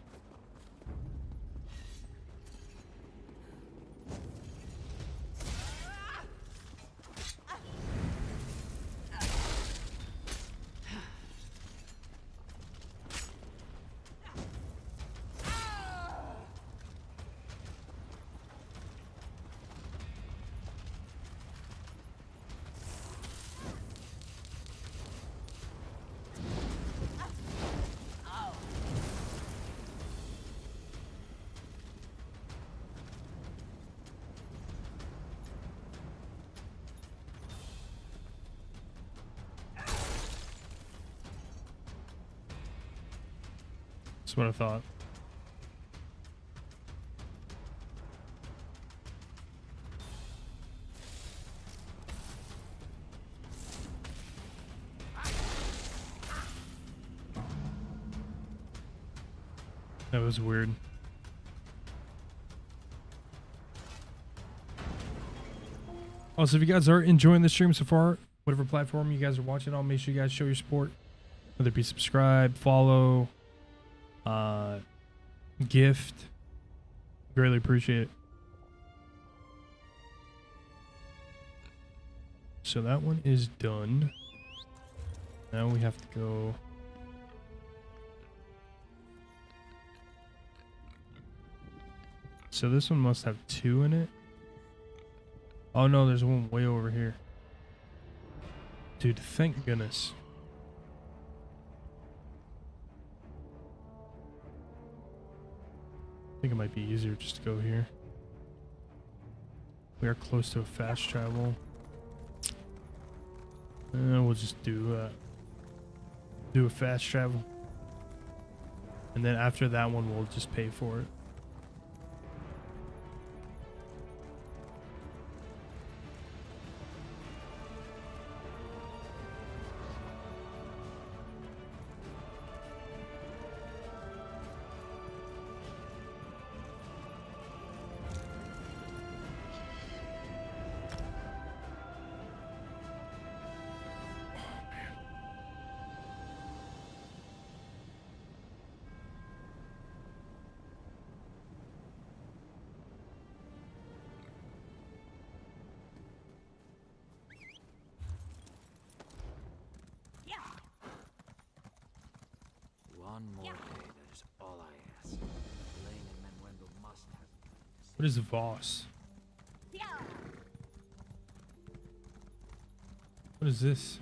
That's what I thought. That was weird. Also, if you guys are enjoying the stream so far, whatever platform you guys are watching on, make sure you guys show your support. Whether it be subscribe, follow, gift. Greatly appreciate it. So that one is done. Now we have to go. So this one must have 2 in it. Oh no, there's one way over here. Dude, thank goodness. I think it might be easier just to go here. We are close to a fast travel. We'll just do a fast travel. And then after that one, we'll just pay for it. One more day, that is all I ask. Elaine and Manuendo must have... What is Voss? What is this?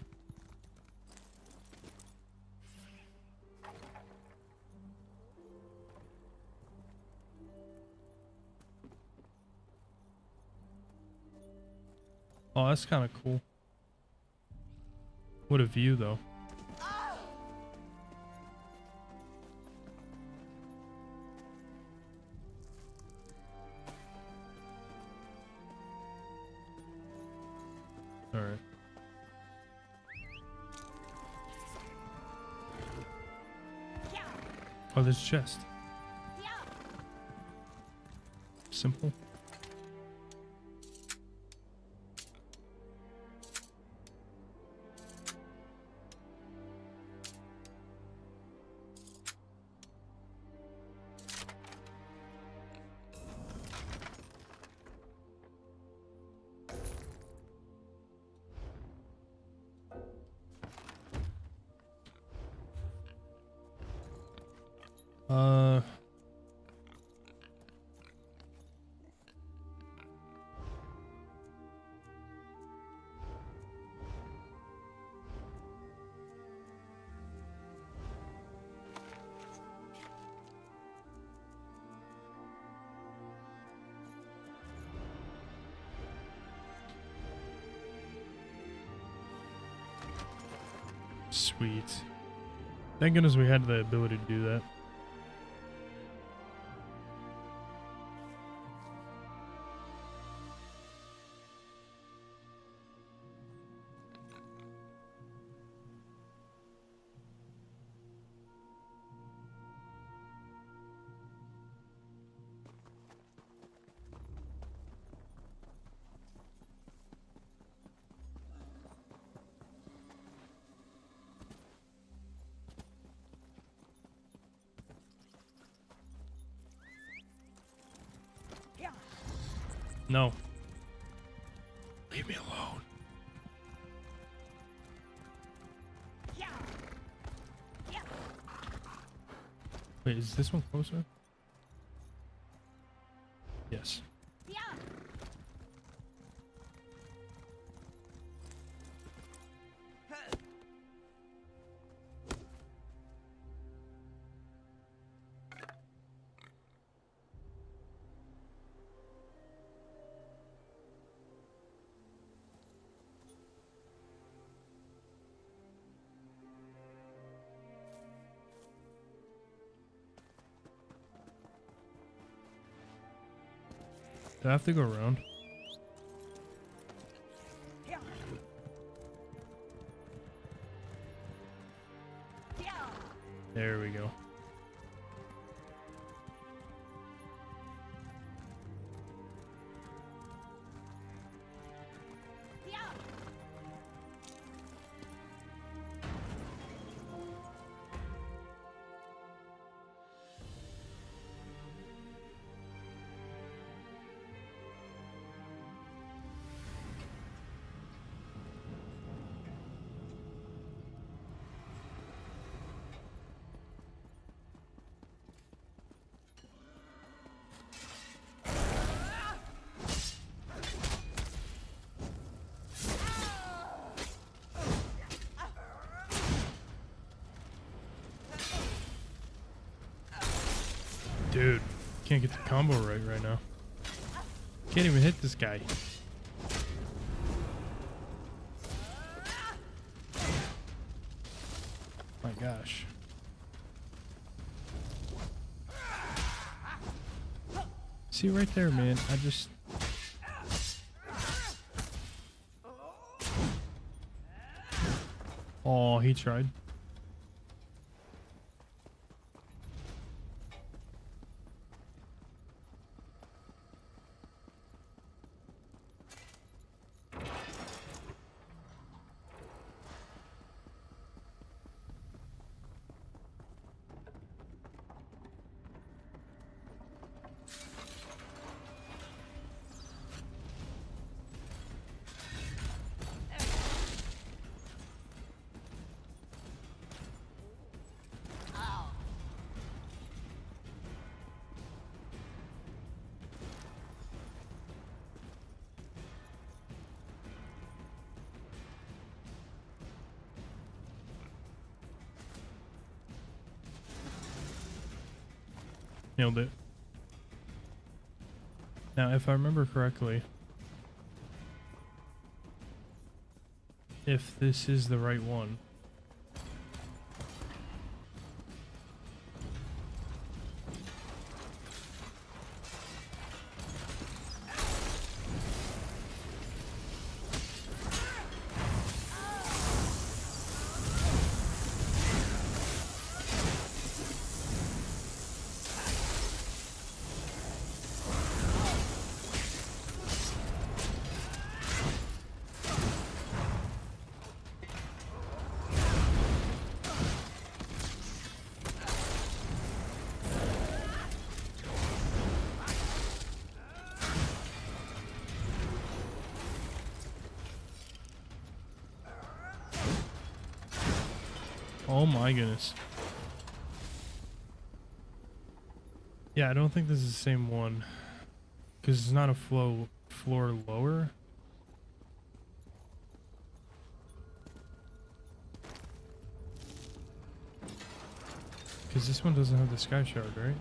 Oh, that's kind of cool. What a view, though. All right. Oh, there's a chest. Simple. Sweet. Thank goodness we had the ability to do that. No. Leave me alone. Wait, is this one closer? Yes. Do I have to go around? There we go. Dude, can't get the combo right now. Can't even hit this guy. My gosh. See right there, man. I just... Oh, he tried. Nailed it. Now, if I remember correctly, if this is the right one, oh my goodness. Yeah, I don't think this is the same one. Because it's not a floor lower. Because this one doesn't have the sky shard, right?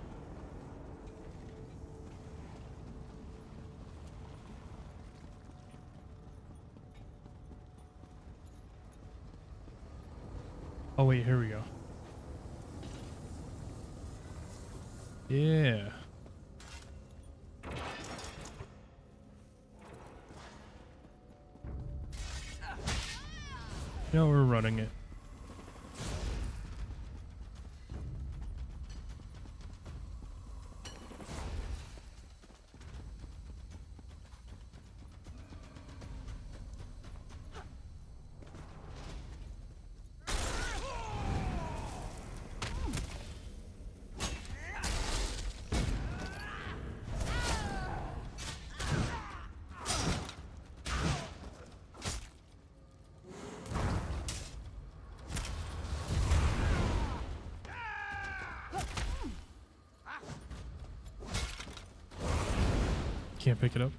Oh wait, here we go. Yeah. No, we're running it. Can't pick it up.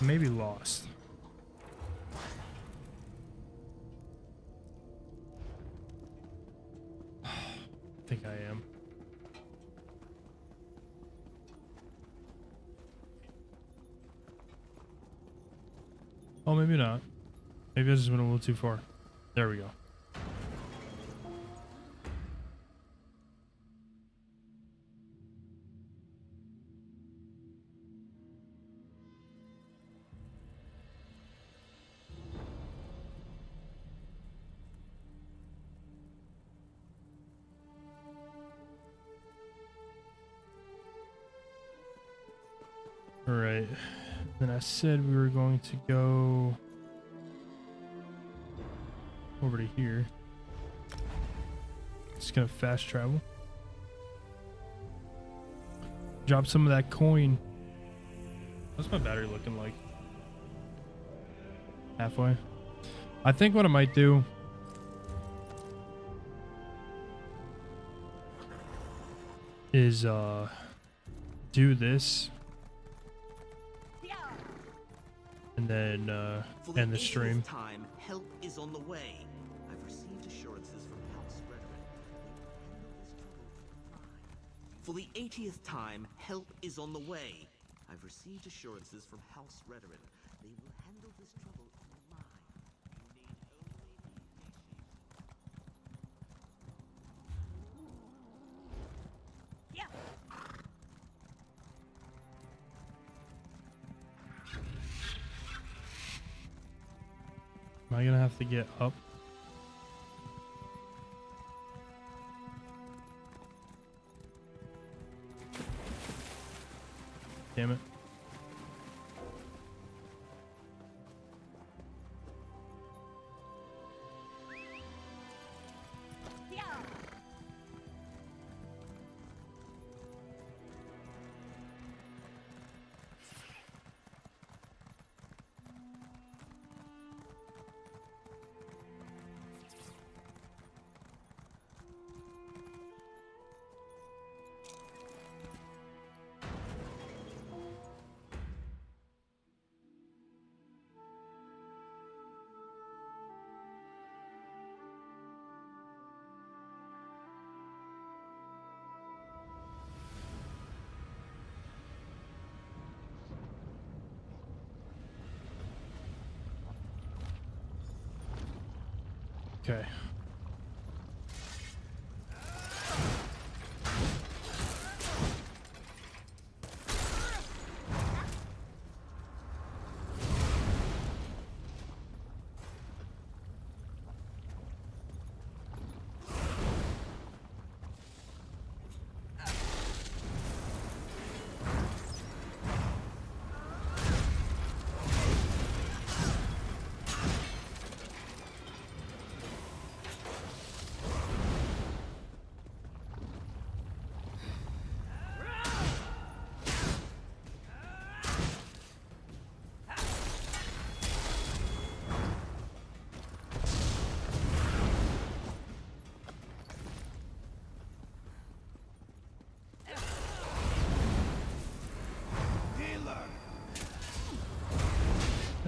Maybe lost. I think I am. Oh, maybe not. Maybe I just went a little too far. There we go. All right. Then I said we were going to go over to here. Just gonna fast travel. Drop some of that coin. What's my battery looking like? Halfway. I think what I might do is do this and then end the stream. Time, help is on the way. I've received assurances from House Redderman. For the 80th time, help is on the way. I've received assurances from House Redderman. They will handle this trouble on the line. You need only be patient. Yeah. Am I gonna have to get up? Damn it. Okay.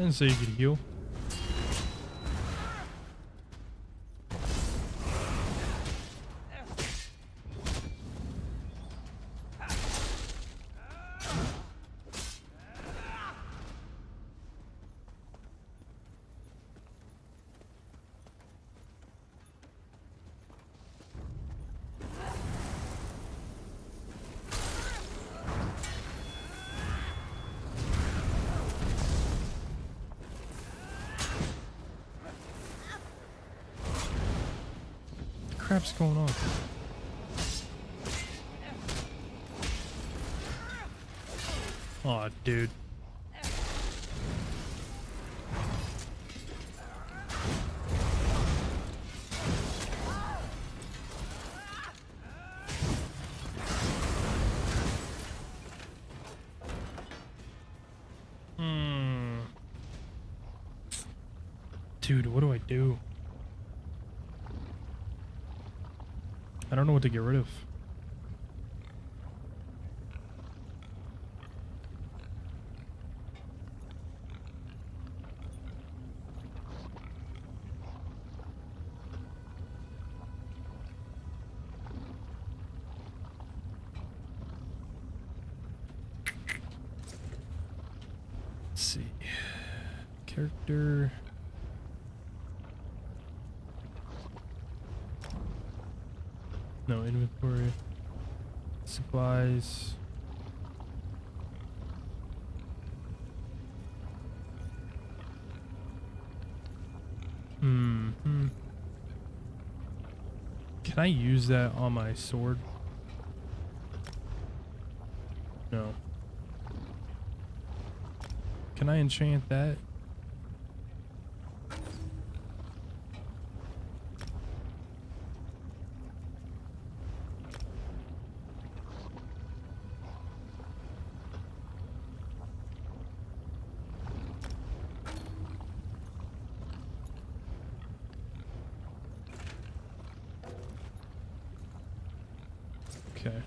didn't say you could heal. Crap's going on? Aw, dude. Dude, what do I do? I don't know what to get rid of. Let's see. Character. No, inventory. Supplies. Can I use that on my sword? No. Can I enchant that? Okay.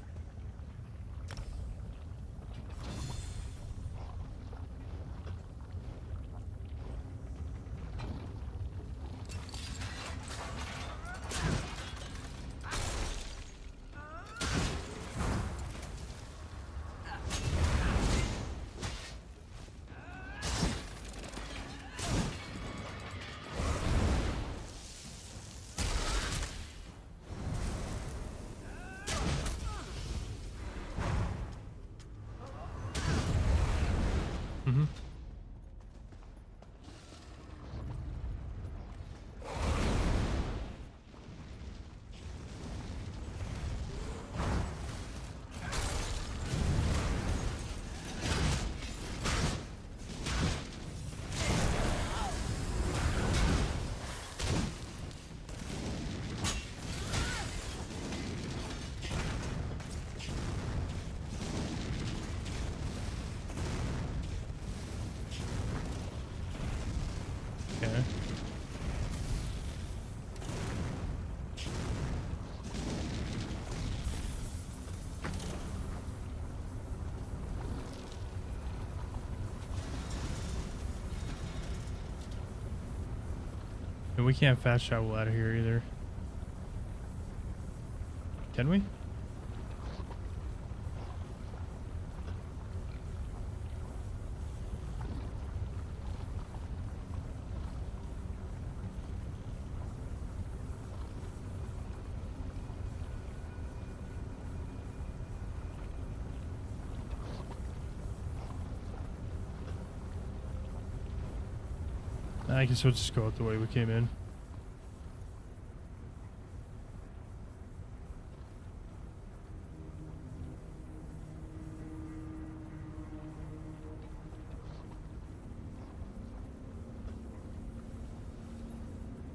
Okay. And we can't fast travel out of here either. Can we? I guess we'll just go out the way we came in.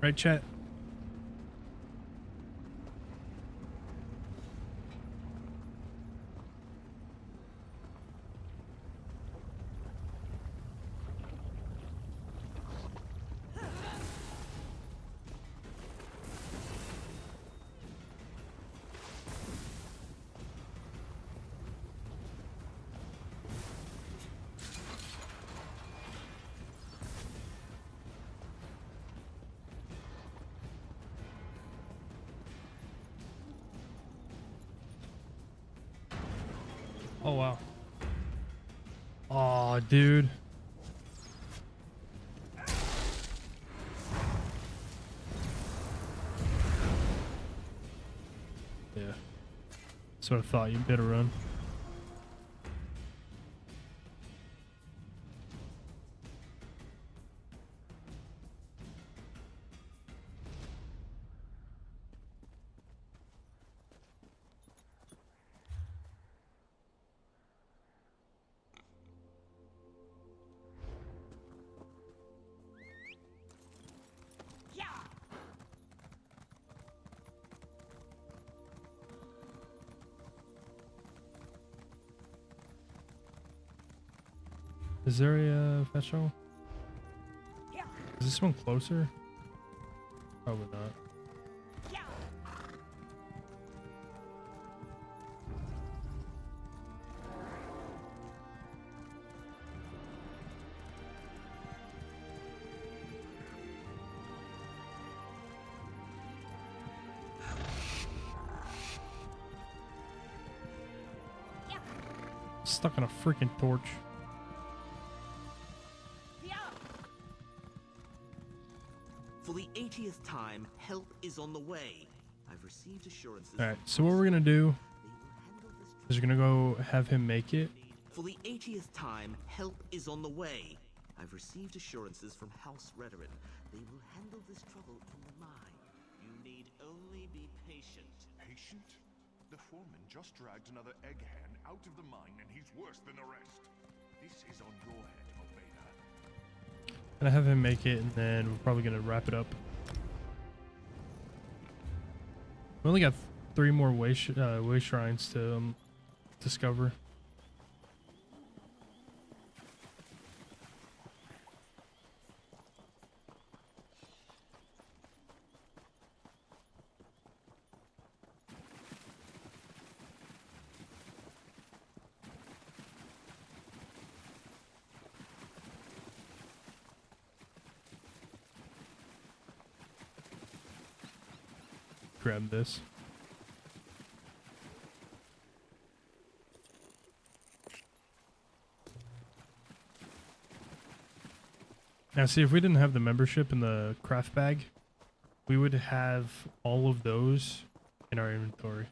Right, chat? Oh, wow. Oh, dude. Yeah. That's what I thought. You better run. Is there a festival? Is this one closer? Probably not. Stuck on a freaking torch. For the 80th time, help is on the way. I've received assurances. Alright, so what we're gonna do is we're gonna go have him make it. For the 80th time, help is on the way. I've received assurances from House Redoran. They will handle this trouble from the mine. You need only be patient. Patient? The foreman just dragged another egghead out of the mine and he's worse than the rest. This is on your head, Obeda. Gonna have him make it, and then we're probably gonna wrap it up. We only got 3 more way shrines to discover. Grab this. Now see, if we didn't have the membership in the craft bag, we would have all of those in our inventory.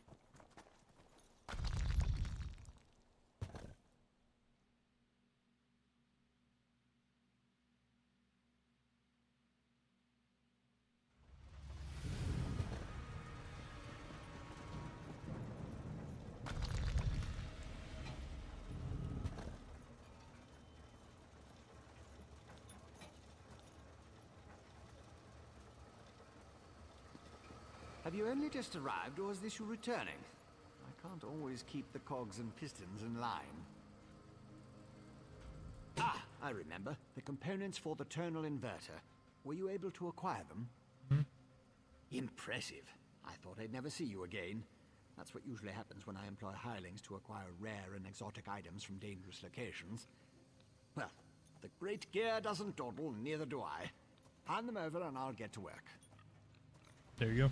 Have you only just arrived, or is this you returning? I can't always keep the cogs and pistons in line. Ah, I remember. The components for the tonal inverter. Were you able to acquire them? Mm-hmm. Impressive. I thought I'd never see you again. That's what usually happens when I employ hirelings to acquire rare and exotic items from dangerous locations. Well, the great gear doesn't dawdle, neither do I. Hand them over and I'll get to work. There you go.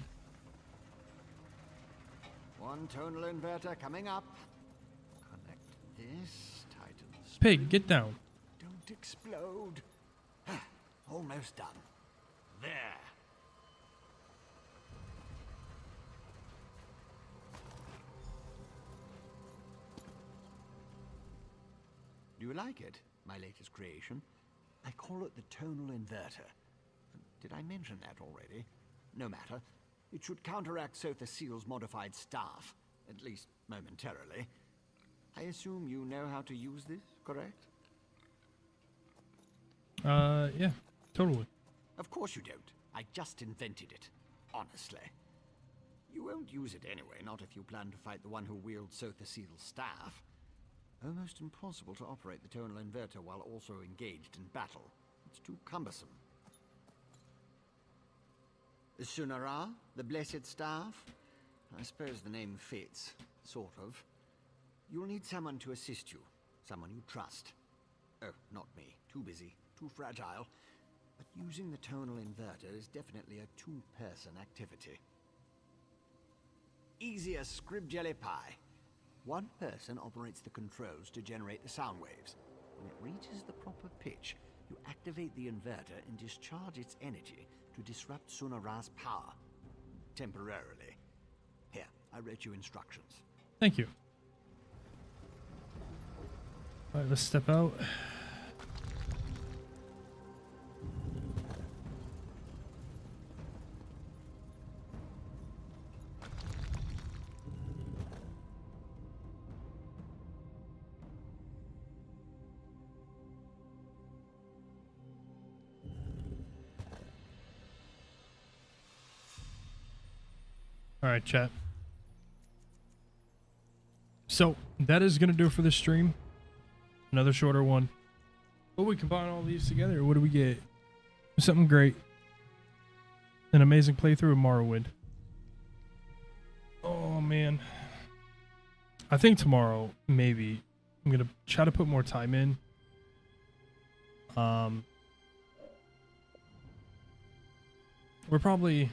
One tonal inverter coming up. Connect this, tighten the spring. Pig, get down. Don't explode. Almost done. There. Do you like it, my latest creation? I call it the tonal inverter. Did I mention that already? No matter. It should counteract Sotha Seal's modified staff, at least momentarily. I assume you know how to use this, correct? Yeah, totally. Of course you don't. I just invented it. Honestly. You won't use it anyway, not if you plan to fight the one who wields Sotha Seal's staff. Almost impossible to operate the tonal inverter while also engaged in battle. It's too cumbersome. The Sunara, the Blessed Staff? I suppose the name fits, sort of. You'll need someone to assist you, someone you trust. Oh, not me. Too busy, too fragile. But using the tonal inverter is definitely a two-person activity. Easy as scrib jelly pie. One person operates the controls to generate the sound waves. When it reaches the proper pitch, you activate the inverter and discharge its energy to disrupt Sunara's power. Temporarily. Here, I wrote you instructions. Thank you. All right, let's step out. All right, chat. So that is going to do it for this stream. Another shorter one. But we combine all these together. What do we get? Something great. An amazing playthrough of Morrowind. Oh, man. I think tomorrow, maybe, I'm going to try to put more time in. We're probably...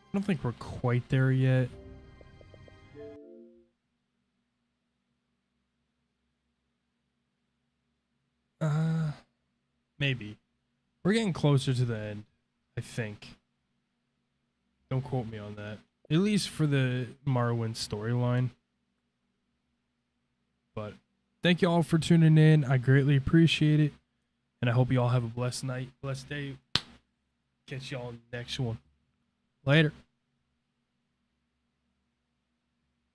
I don't think we're quite there yet. Maybe. We're getting closer to the end, I think. Don't quote me on that. At least for the Morrowind storyline. But thank you all for tuning in. I greatly appreciate it. And I hope you all have a blessed night, blessed day. Catch y'all in the next one. Later.